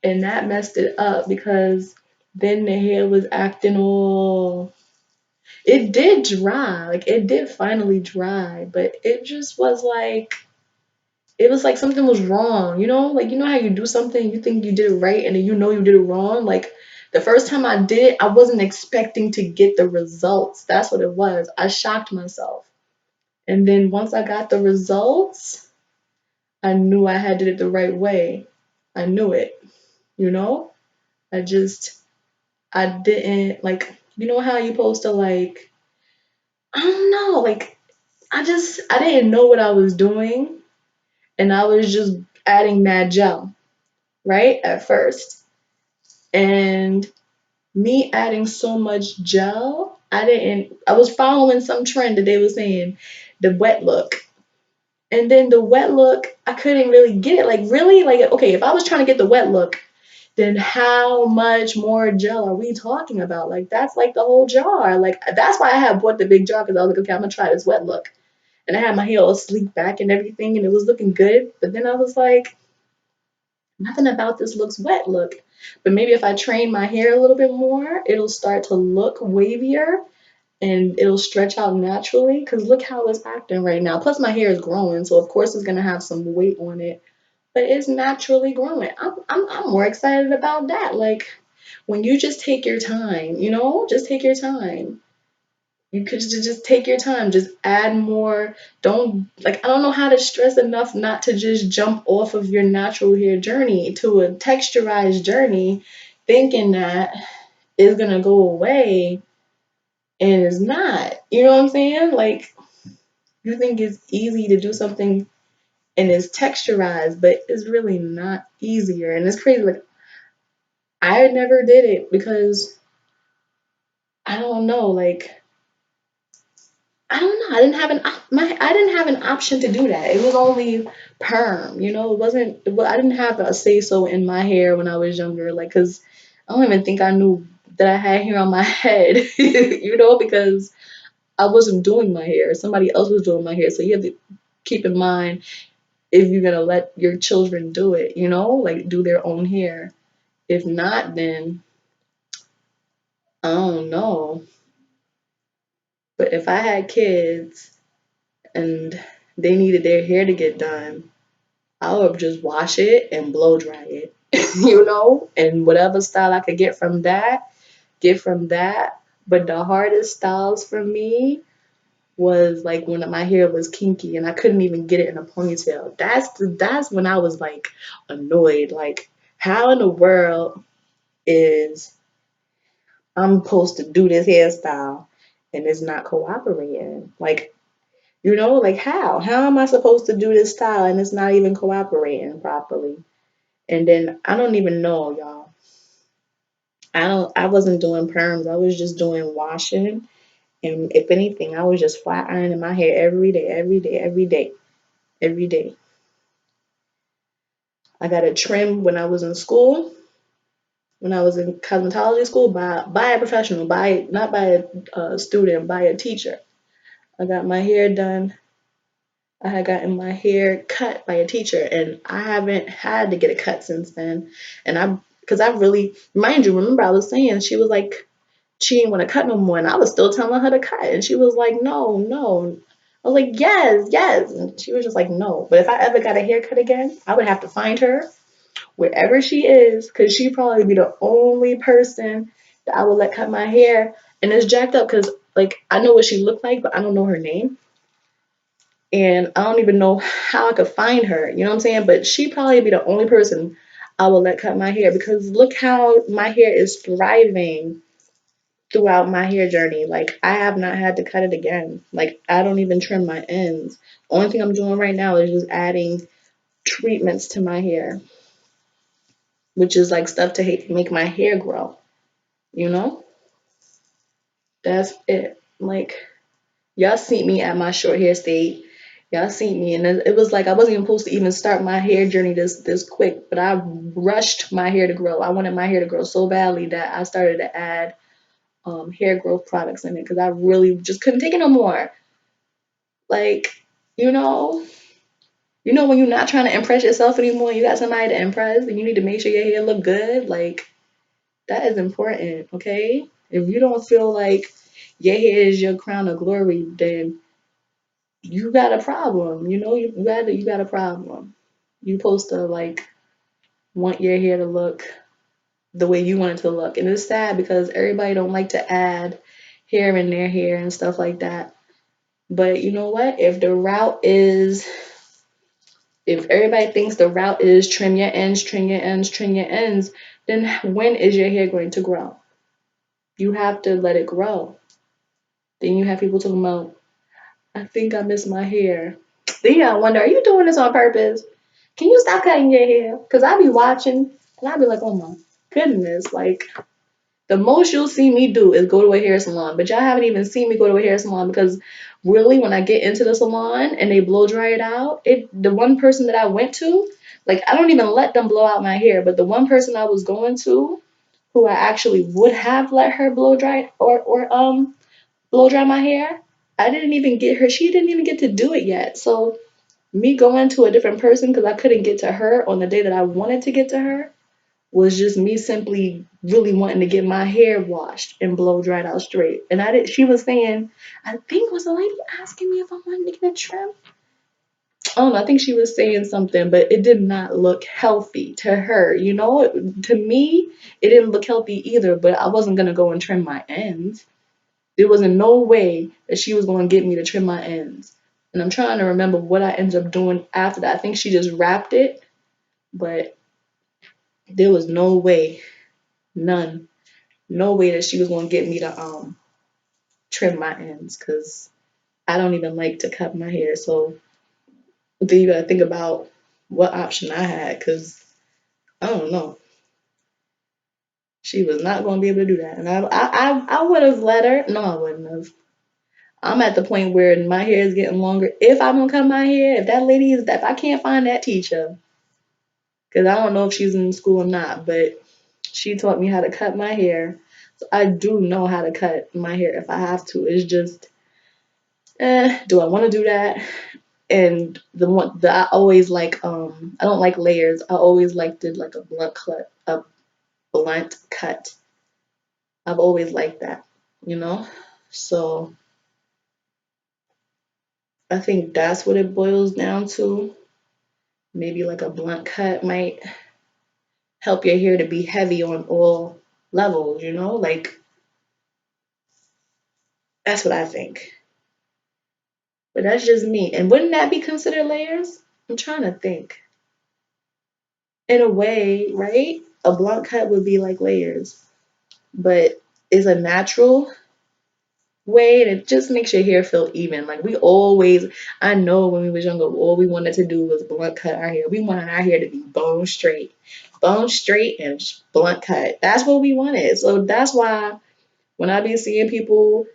And that messed it up because then the hair was acting all, it did dry, like it did finally dry, but it just was like, it was like something was wrong, you know? Like, you know how you do something, you think you did it right, and then you know you did it wrong? Like, the first time I did it, I wasn't expecting to get the results. That's what it was. I shocked myself. And then once I got the results, I knew I had did it the right way. I knew it, you know? I just, I didn't, like, you know how you supposed to, like, I don't know, like, I didn't know what I was doing, and I was just adding mad gel, right, at first. And me adding so much gel, I was following some trend that they were saying, the wet look. And then the wet look, I couldn't really get it. Like, really? Like, okay, if I was trying to get the wet look, then how much more gel are we talking about? Like, that's like the whole jar. Like, that's why I had bought the big jar, because I was like, okay, I'm gonna try this wet look. And I had my hair all sleek back and everything, and it was looking good. But then I was like, nothing about this looks wet look. But maybe if I train my hair a little bit more, it'll start to look wavier and it'll stretch out naturally. Because look how it's acting right now. Plus, my hair is growing, so of course it's gonna have some weight on it, but it's naturally growing. I'm more excited about that. Like, when you just take your time, you know, just take your time. You could just take your time, just add more. Don't, like, I don't know how to stress enough not to just jump off of your natural hair journey to a texturized journey, thinking that it's gonna go away and it's not. You know what I'm saying? Like, you think it's easy to do something and it's texturized, but it's really not easier. And it's crazy. Like, I never did it because I don't know, like, I don't know. I didn't have an option to do that. It was only perm, you know. It wasn't. I didn't have a say so in my hair when I was younger, like, cause I don't even think I knew that I had hair on my head, you know, because I wasn't doing my hair. Somebody else was doing my hair. So you have to keep in mind, if you're gonna let your children do it, you know, like do their own hair. If not, then I don't know. But if I had kids and they needed their hair to get done, I would just wash it and blow dry it, and whatever style I could get from that. But the hardest styles for me was like when my hair was kinky and I couldn't even get it in a ponytail. That's when I was like annoyed. Like, how in the world is I'm supposed to do this hairstyle and it's not cooperating? Like, like how? How am I supposed to do this style and it's not even cooperating properly? And then I don't even know, y'all. I wasn't doing perms. I was just doing washing. And if anything, I was just flat ironing my hair every day, every day, every day, every day. I got it trimmed when I was in school, when I was in cosmetology school, by a professional, by not by a student, by a teacher. I got my hair done. I had gotten my hair cut by a teacher, and I haven't had to get it cut since then. And because I really, mind you, remember I was saying she was like, she didn't want to cut no more, and I was still telling her to cut, and she was like, no, no. I was like, yes, yes, and she was just like, no. But if I ever got a haircut again, I would have to find her wherever she is, because she'd probably be the only person that I would let cut my hair. And it's jacked up because, like, I know what she looked like, but I don't know her name. And I don't even know how I could find her. You know what I'm saying? But she'd probably be the only person I would let cut my hair because look how my hair is thriving throughout my hair journey. Like, I have not had to cut it again. Like, I don't even trim my ends. Only thing I'm doing right now is just adding treatments to my hair, which is like stuff to make my hair grow. You know, that's it. Like, y'all see me at my short hair state. Y'all see me, and it was like I wasn't even supposed to even start my hair journey this quick, but I rushed my hair to grow. I wanted my hair to grow so badly that I started to add hair growth products in it because I really just couldn't take it no more. Like, you know, when you're not trying to impress yourself anymore, you got somebody to impress, and you need to make sure your hair look good. Like, that is important, okay? If you don't feel like your hair is your crown of glory, then you got a problem. You got a problem. You supposed to like want your hair to look the way you want it to look. And it's sad because everybody don't like to add hair in their hair and stuff like that. But you know what? If everybody thinks the route is trim your ends, trim your ends, trim your ends, then when is your hair going to grow? You have to let it grow. Then you have people talking about, I think I miss my hair. Then I wonder, are you doing this on purpose? Can you stop cutting your hair? Because I be watching and I be like, oh my goodness, like the most you'll see me do is go to a hair salon. But y'all haven't even seen me go to a hair salon because really when I get into the salon and they blow dry it out, the one person that I went to, like I don't even let them blow out my hair, but the one person I was going to who I actually would have let her blow dry or blow dry my hair, I didn't even get her, she didn't even get to do it yet. So me going to a different person because I couldn't get to her on the day that I wanted to get to her was just me simply really wanting to get my hair washed and blow dried out straight. And I did. She was saying, I think was the lady asking me if I wanted to get a trim. I don't know. I think she was saying something, but it did not look healthy to her. To me, it didn't look healthy either. But I wasn't gonna go and trim my ends. There was in no way that she was gonna get me to trim my ends. And I'm trying to remember what I ended up doing after that. I think she just wrapped it, but there was no way, none, no way that she was gonna get me to trim my ends because I don't even like to cut my hair. So then you gotta think about what option I had because I don't know. She was not gonna be able to do that, and I would have let her. No, I wouldn't have. I'm at the point where my hair is getting longer. If I'm gonna cut my hair, if that lady is that, if I can't find that teacher, because I don't know if she's in school or not, but she taught me how to cut my hair. So I do know how to cut my hair if I have to. It's just, do I want to do that? And the one that I always like, I don't like layers. I always liked it like a blunt cut. I've always liked that, you know. So I think that's what it boils down to. Maybe like a blunt cut might help your hair to be heavy on all levels, you know? Like, that's what I think. But that's just me. And wouldn't that be considered layers? I'm trying to think. In a way, right? A blunt cut would be like layers, but is a natural way and it just makes your hair feel even. Like we always, I know when we was younger, all we wanted to do was blunt cut our hair. We wanted our hair to be bone straight and blunt cut. That's what we wanted. So that's why when I be seeing people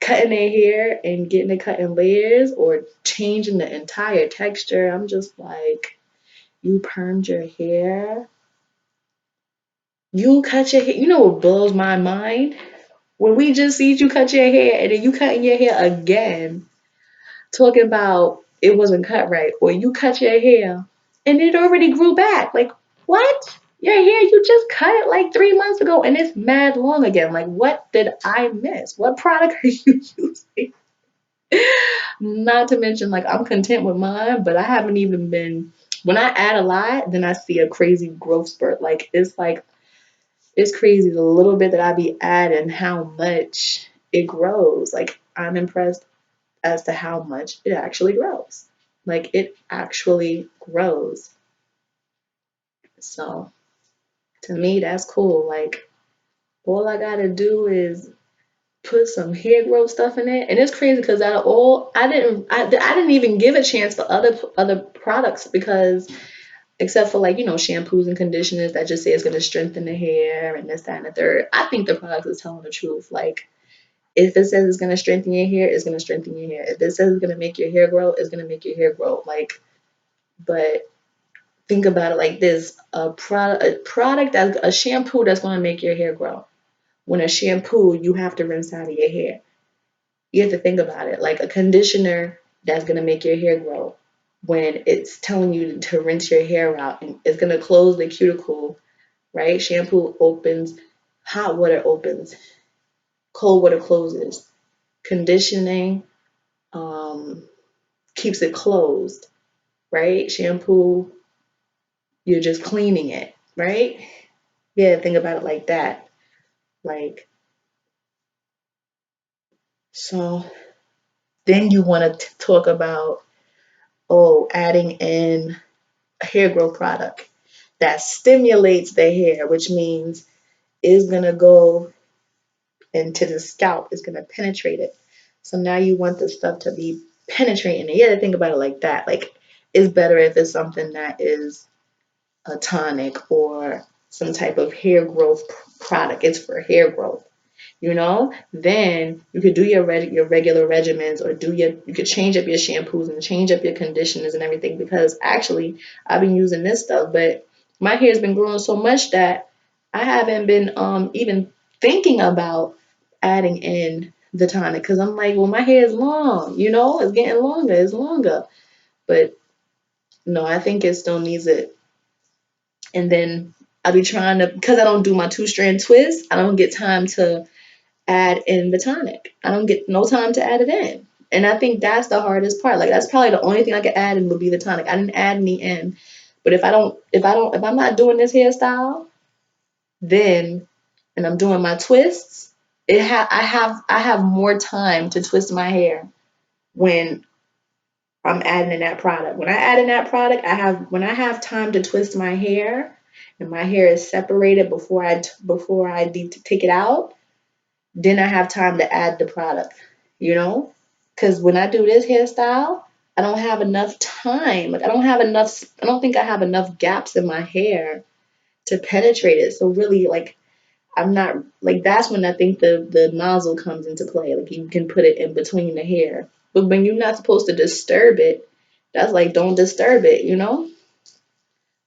cutting their hair and getting it cut in layers or changing the entire texture, I'm just like, you permed your hair. You cut your hair. You know what blows my mind? When we just see you cut your hair and then you cutting your hair again, talking about it wasn't cut right, or you cut your hair and it already grew back. Like, what? Your hair, you just cut it like 3 months ago and it's mad long again. Like, what did I miss? What product are you using? Not to mention, like, I'm content with mine, but I haven't even been. When I add a lot, then I see a crazy growth spurt. Like, it's crazy the little bit that I be adding, how much it grows. Like, I'm impressed as to how much it actually grows. Like, it actually grows. So, to me, that's cool. Like, all I gotta do is put some hair growth stuff in it, and it's crazy because out of all, I didn't even give a chance for other products because except for like shampoos and conditioners that just say it's gonna strengthen the hair and this that and the third. I think the product is telling the truth. Like if it says it's gonna strengthen your hair, it's gonna strengthen your hair. If it says it's gonna make your hair grow, it's gonna make your hair grow. Like, but think about it like this: a product that's a shampoo that's gonna make your hair grow. When a shampoo, you have to rinse out of your hair. You have to think about it like a conditioner that's going to make your hair grow when it's telling you to rinse your hair out and it's going to close the cuticle, right? Shampoo opens, hot water opens, cold water closes. Conditioning um, keeps it closed, right? Shampoo, you're just cleaning it, right? Yeah, think about it like that. Like, so then you want to talk about, oh, adding in a hair growth product that stimulates the hair, which means is gonna go into the scalp, it's gonna penetrate it. So now you want the stuff to be penetrating it. You gotta think about it like that. Like it's better if it's something that is a tonic or some type of hair growth product. It's for hair growth. Then you could do your regular regimens or you could change up your shampoos and change up your conditioners and everything because actually I've been using this stuff, but my hair's been growing so much that I haven't been even thinking about adding in the tonic because I'm like, well, my hair is long, it's getting longer, it's longer, but no, I think it still needs it. And then I'll be trying to because I don't do my 2-strand twist, I don't get time to add in the tonic. I don't get no time to add it in. And I think that's the hardest part. Like that's probably the only thing I could add in would be the tonic. I didn't add any in. But if I'm not doing this hairstyle, then and I'm doing my twists, I have more time to twist my hair when I'm adding in that product. When I add in that product, when I have time to twist my hair and my hair is separated before I take it out, then I have time to add the product, you know? Because when I do this hairstyle, I don't have enough time. Like I don't think I have enough gaps in my hair to penetrate it. So really like I'm not like that's when I think the nozzle comes into play. Like you can put it in between the hair. But when you're not supposed to disturb it, that's like don't disturb it.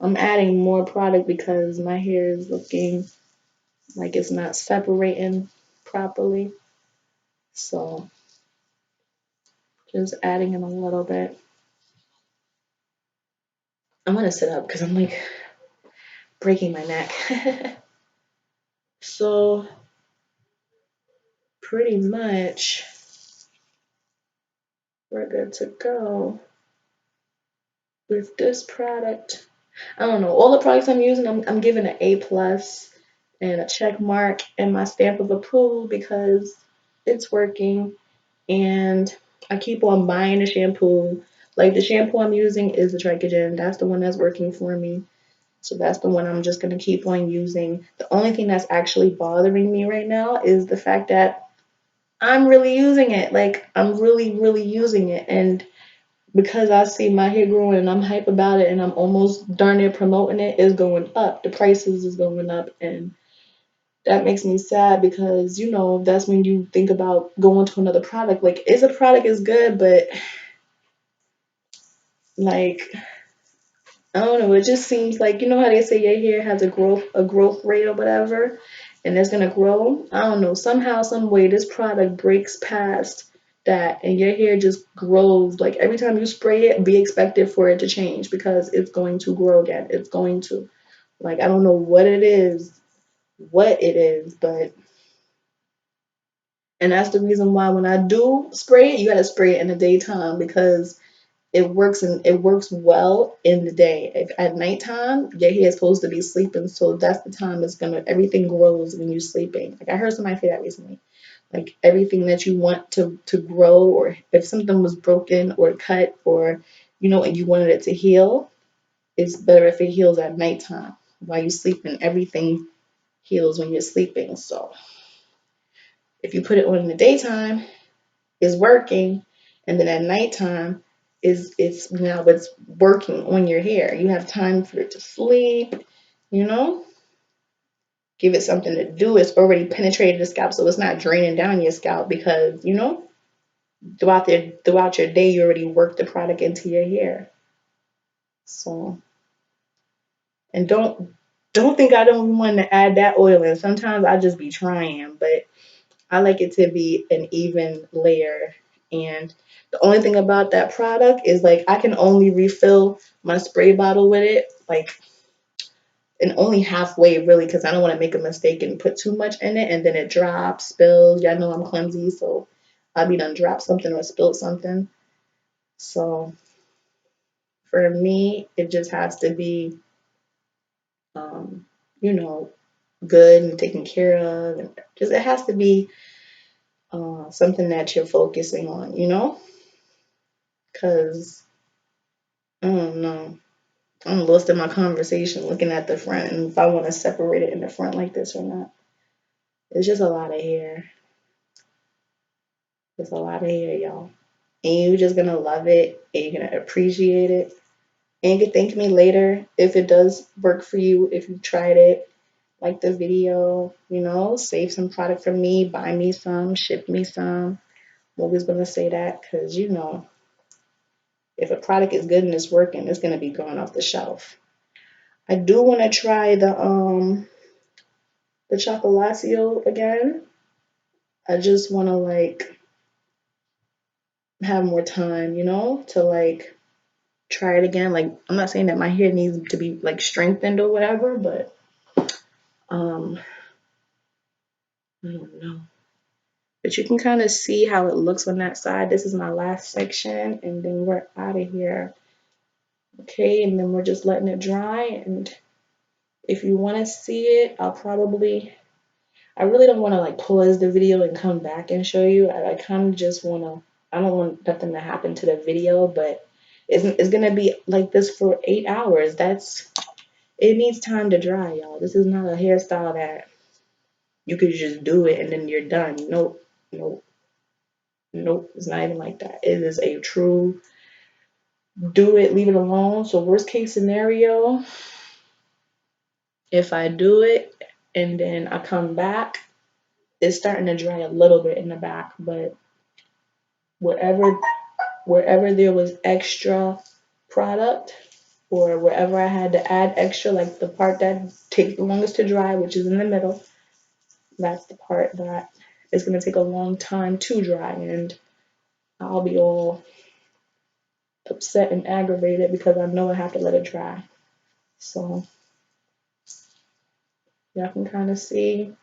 I'm adding more product because my hair is looking like it's not separating properly. So just adding in a little bit. I'm gonna sit up because I'm like breaking my neck. So pretty much we're good to go with this product. I don't know. All the products I'm using, I'm giving an A plus and a check mark and my stamp of approval because it's working. And I keep on buying the shampoo. Like the shampoo I'm using is the Tricogen. That's the one that's working for me. So that's the one I'm just gonna keep on using. The only thing that's actually bothering me right now is the fact that I'm really using it. Like I'm really, really using it. And because I see my hair growing and I'm hype about it and I'm almost darn near promoting it, is going up. The prices is going up and that makes me sad because that's when you think about going to another product. Like is a product is good, but like I don't know, it just seems like how they say your hair has a growth rate or whatever and it's gonna grow. I don't know, somehow, some way this product breaks past that and your hair just grows. Like every time you spray it, be expected for it to change because it's going to grow again. It's going to. Like I don't know what it is, but and that's the reason why when I do spray it, you gotta spray it in the daytime because it works well in the day. If at nighttime, your hair is supposed to be sleeping, so that's the time everything grows when you're sleeping. Like I heard somebody say that recently. Like everything that you want to grow, or if something was broken or cut, or and you wanted it to heal, it's better if it heals at nighttime while you're sleeping. Everything heals when you're sleeping. So if you put it on in the daytime, is working, and then at nighttime it's working on your hair. You have time for it to sleep, you know. Give it something to do. It's already penetrated the scalp, so it's not draining down your scalp because throughout your day you already worked the product into your hair. So and don't think I don't want to add that oil in. Sometimes I just be trying, but I like it to be an even layer. And the only thing about that product is like I can only refill my spray bottle with it, like and only halfway really, because I don't want to make a mistake and put too much in it and then it drops, spills. Y'all know I'm clumsy, so I'll be done drop something or spilled something. So for me, it just has to be um, you know, good and taken care of, and just it has to be something that you're focusing on, because I don't know. I'm lost in my conversation looking at the front and if I want to separate it in the front like this or not. It's just a lot of hair. It's a lot of hair, y'all. And you're just gonna love it and you're gonna appreciate it. And you can thank me later if it does work for you, if you tried it. Like the video, save some product from me, buy me some, ship me some. I'm always gonna say that because if a product is good and it's working, it's gonna be going off the shelf. I do want to try the Chocolatio again. I just want to like have more time, to like try it again. Like I'm not saying that my hair needs to be like strengthened or whatever, but um I don't know. But you can kind of see how it looks on that side. This is my last section and then we're out of here. Okay, and then we're just letting it dry, and if you want to see it, I really don't want to like pause the video and come back and show you. I kind of just want to, I don't want nothing to happen to the video, but it's going to be like this for 8 hours. It needs time to dry, y'all. This is not a hairstyle that you could just do it and then you're done. Nope, nope, nope. It's not even like that. It is a true do it, leave it alone. So worst case scenario, if I do it and then I come back, it's starting to dry a little bit in the back, but wherever wherever there was extra product or wherever I had to add extra, like the part that takes the longest to dry, which is in the middle, that's the part that is going to take a long time to dry, and I'll be all upset and aggravated because I know I have to let it dry. So y'all can kind of see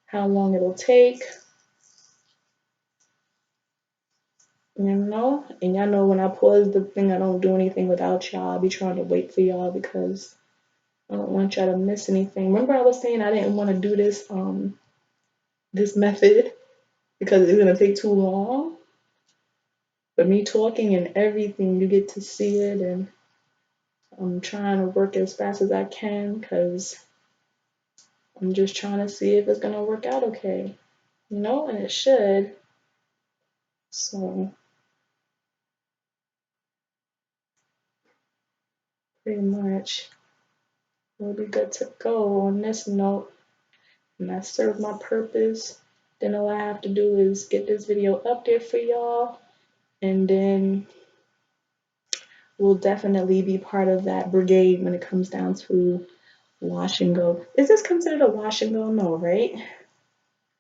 how long it'll take. you know? And y'all know when I pause the thing, I don't do anything without y'all. I be trying to wait for y'all because I don't want y'all to miss anything. Remember I was saying I didn't want to do this method because it's gonna take too long. But me talking and everything, you get to see it, and I'm trying to work as fast as I can because I'm just trying to see if it's gonna work out okay, you know, and it should. So pretty much we'll be good to go on this note, and that served my purpose. Then all I have to do is get this video up there for y'all, and then we'll definitely be part of that brigade when it comes down to wash and go. Is this considered a wash and go? No, right?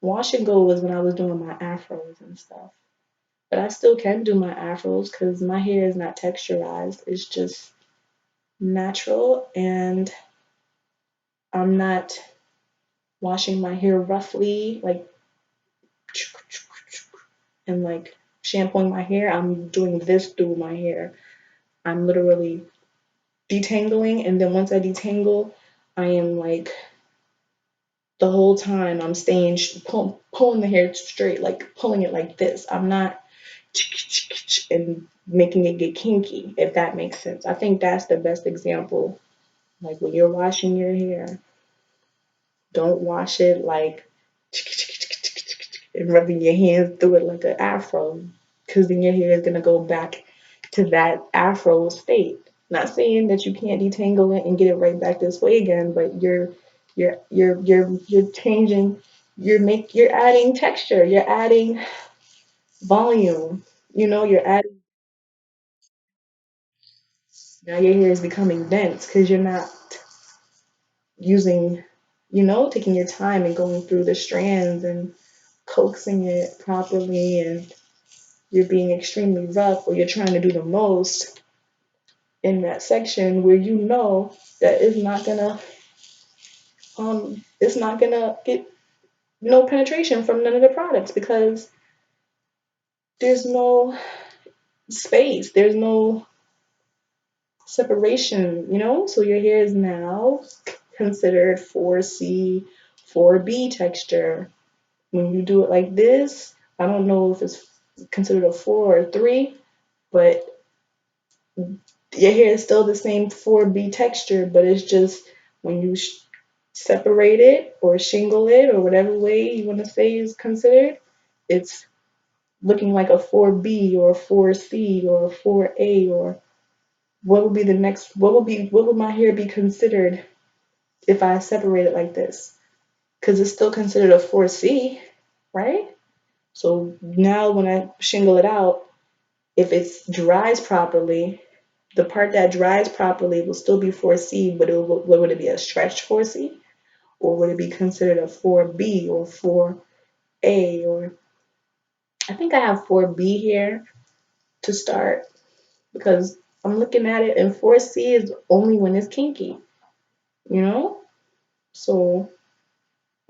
Wash and go was when I was doing my afros and stuff. But I still can do my afros because my hair is not texturized. It's just natural, and I'm not washing my hair roughly, like, and like shampooing my hair. I'm doing this through my hair. I'm literally detangling, and then once I detangle, I am like the whole time I'm staying pulling the hair straight, like pulling it like this. I'm not and making it get kinky, if that makes sense. I think that's the best example. Like when you're washing your hair, don't wash it like and rubbing your hands through it like an afro, because then your hair is gonna go back to that afro state. Not saying that you can't detangle it and get it right back this way again, but you're changing. You're adding texture. You're adding volume. You know, you're adding. Now your hair is becoming dense because you're not using, taking your time and going through the strands and coaxing it properly, and you're being extremely rough, or you're trying to do the most in that section where you know that it's not gonna get no penetration from none of the products because there's no space, there's no separation, so your hair is now considered 4C, 4B texture. When you do it like this, I don't know if it's considered a 4 or 3, but your hair is still the same 4B texture, but it's just when you separate it or shingle it or whatever way you want to say is considered, it's looking like a 4B or a 4C or a 4A, or what would be the next, what would my hair be considered if I separate it like this? Because it's still considered a 4C, right? So now when I shingle it out, if it dries properly, the part that dries properly will still be 4C, but what would it be, a stretched 4C? Or would it be considered a 4B or 4A? Or I think I have 4B here to start because I'm looking at it, and 4C is only when it's kinky, you know? So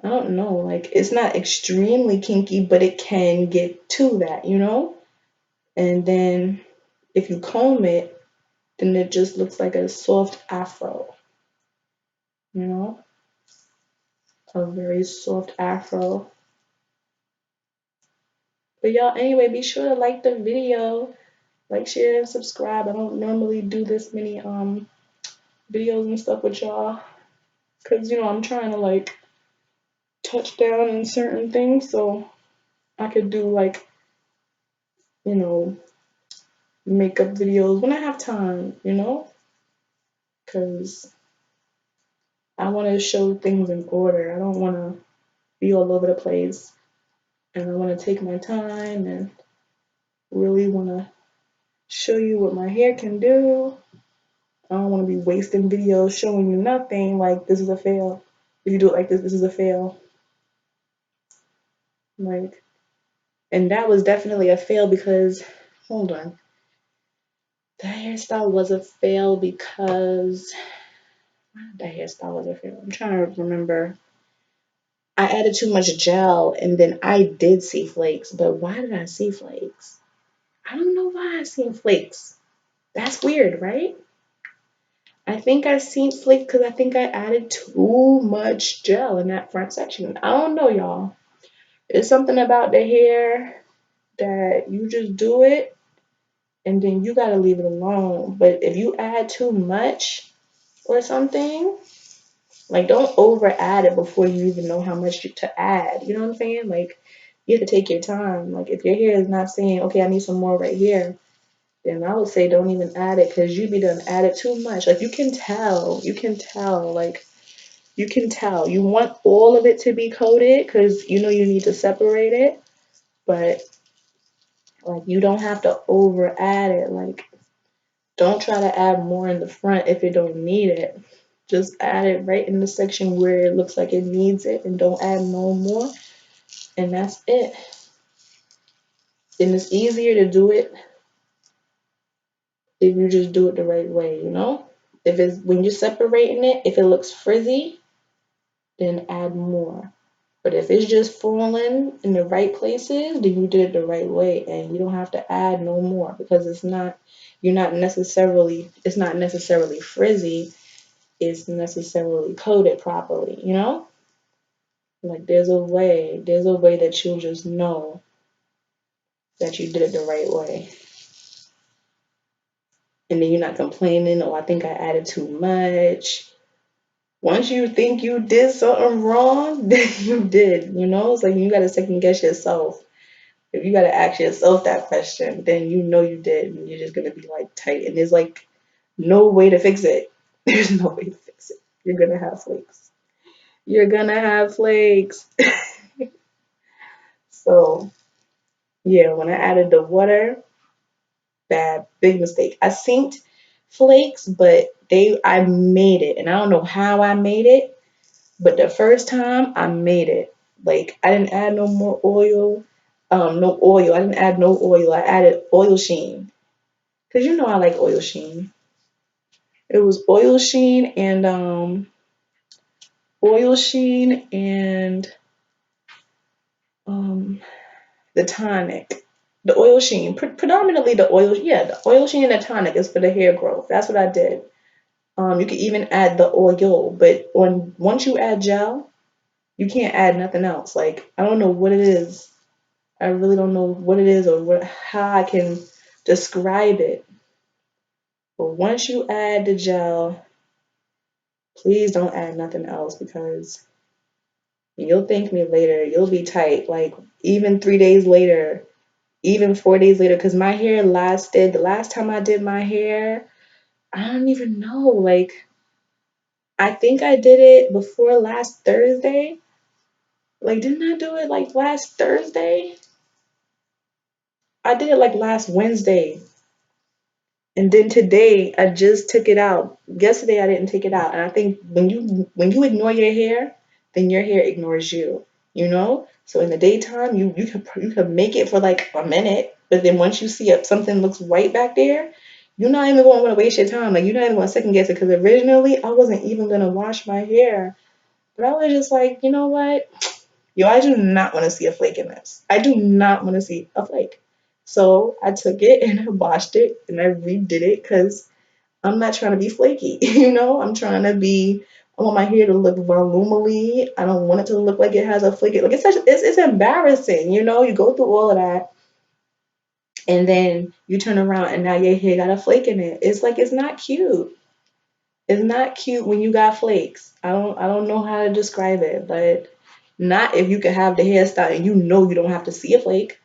I don't know, like it's not extremely kinky, but it can get to that, And then if you comb it, then it just looks like a soft afro, you know, a very soft afro. But y'all, anyway, be sure to like the video, like, share, and subscribe. I don't normally do this many videos and stuff with y'all because I'm trying to like touch down in certain things so I could do like you know makeup videos when I have time, because I want to show things in order. I don't want to be all over the place, and I want to take my time and really want to show you what my hair can do. I don't want to be wasting videos showing you nothing. Like, this is a fail. If you do it like this is a fail. Like, and that was definitely a fail because, hold on, that hairstyle was a fail because that hairstyle was a fail. I'm trying to remember. I added too much gel and then I did see flakes, but why did I see flakes? I don't know why I seen flakes. That's weird, right? I think I seen flakes because I think I added too much gel in that front section. I don't know, y'all. It's something about the hair that you just do it and then you gotta leave it alone. But if you add too much or something, like don't over add it before you even know how much to add. You know what I'm saying? Like you have to take your time. Like if your hair is not saying, okay, I need some more right here, then I would say don't even add it because you be done added too much. Like you can tell. You want all of it to be coated because you know you need to separate it, but like you don't have to over add it. Like don't try to add more in the front if you don't need it. Just add it right in the section where it looks like it needs it and don't add no more. And that's it. And it's easier to do it if you just do it the right way, you know? If it's when you're separating it, if it looks frizzy, then add more. But if it's just falling in the right places, then you did it the right way and you don't have to add no more because it's not necessarily frizzy, it's necessarily coated properly, you know? Like there's a way that you'll just know that you did it the right way. And then you're not complaining, oh, I think I added too much. Once you think you did something wrong, then you did, you know? It's like you gotta second guess yourself. If you gotta ask yourself that question, then you know you did, and you're just gonna be like tight. And there's like no way to fix it. There's no way to fix it. You're gonna have flakes. You're gonna have flakes. So yeah, when I added the water, bad, big mistake. I synced flakes, but I made it, and I don't know how I made it, but the first time I made it, like I didn't add no more oil, no oil. I didn't add no oil. I added oil sheen, cause you know I like oil sheen. It was oil sheen and um the tonic. The oil sheen, predominantly the oil, yeah, the oil sheen and the tonic is for the hair growth. That's what I did. You can even add the oil, but once you add gel, you can't add nothing else. Like I don't know what it is. I really don't know what it is or how I can describe it. But once you add the gel, please don't add nothing else because you'll thank me later. You'll be tight. Like even 3 days later, even 4 days later, because my hair lasted. The last time I did my hair, I don't even know. Like I think I did it before last Thursday. Like, didn't I do it like last Thursday? I did it like last Wednesday. And then today I just took it out. Yesterday I didn't take it out. And I think when you ignore your hair, then your hair ignores you. You know? So in the daytime you could make it for like a minute, but then once you see something looks white back there, you're not even going to want to waste your time. Like you're not even going to second guess it because originally I wasn't even going to wash my hair. But I was just like, you know what? Yo, I do not want to see a flake in this. I do not want to see a flake. So I took it and I washed it and I redid it because I'm not trying to be flaky. You know, I want my hair to look volumely. I don't want it to look like it has a flake. Like it's embarrassing. You know, you go through all of that and then you turn around and now your hair got a flake in it. It's like it's not cute. It's not cute when you got flakes. I don't know how to describe it, but not if you can have the hairstyle and you know you don't have to see a flake.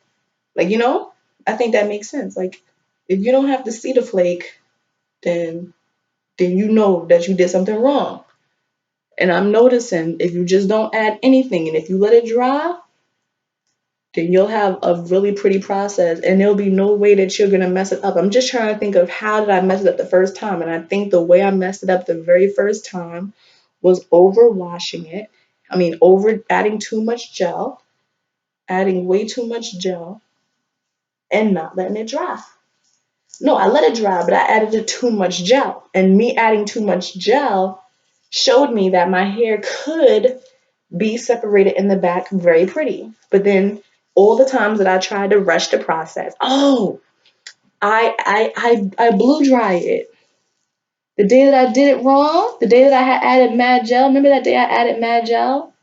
Like, you know, I think that makes sense. Like if you don't have to see the flake, then you know that you did something wrong. And I'm noticing if you just don't add anything and if you let it dry, then you'll have a really pretty process and there'll be no way that you're gonna mess it up. I'm just trying to think of how did I mess it up the first time. And I think the way I messed it up the very first time was over washing it. I mean, over adding too much gel, adding way too much gel, and not letting it dry. No, I let it dry, but I added too much gel. And me adding too much gel showed me that my hair could be separated in the back very pretty. But then all the times that I tried to rush the process, oh, I blow dry it. The day that I did it wrong, the day that I had added mad gel, remember that day I added mad gel?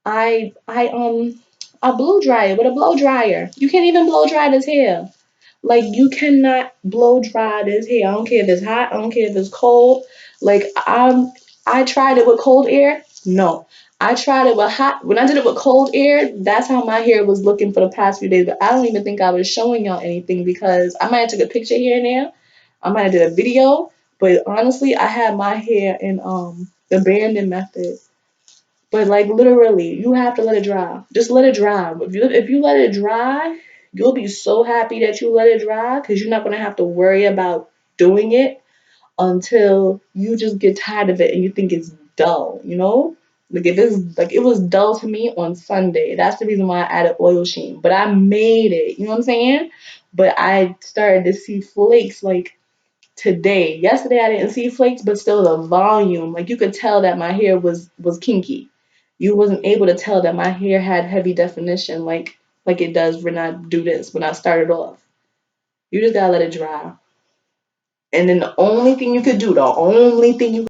I blow dry it with a blow dryer. You can't even blow dry this hair. Like you cannot blow dry this hair. I don't care if it's hot. I don't care if it's cold. Like I tried it with cold air. No, I tried it with hot. When I did it with cold air, that's how my hair was looking for the past few days. But I don't even think I was showing y'all anything because I might have took a picture here and there. I might have did a video. But honestly, I had my hair in the banding method. But like literally, you have to let it dry. Just let it dry. If you let it dry, you'll be so happy that you let it dry because you're not gonna have to worry about doing it until you just get tired of it and you think it's dull, you know? Like if it's like it was dull to me on Sunday. That's the reason why I added oil sheen. But I made it, you know what I'm saying? But I started to see flakes like today. Yesterday I didn't see flakes, but still the volume, like you could tell that my hair was kinky. You wasn't able to tell that my hair had heavy definition like it does when I do this, when I started off. You just gotta let it dry. And then the only thing you could do, the only thing you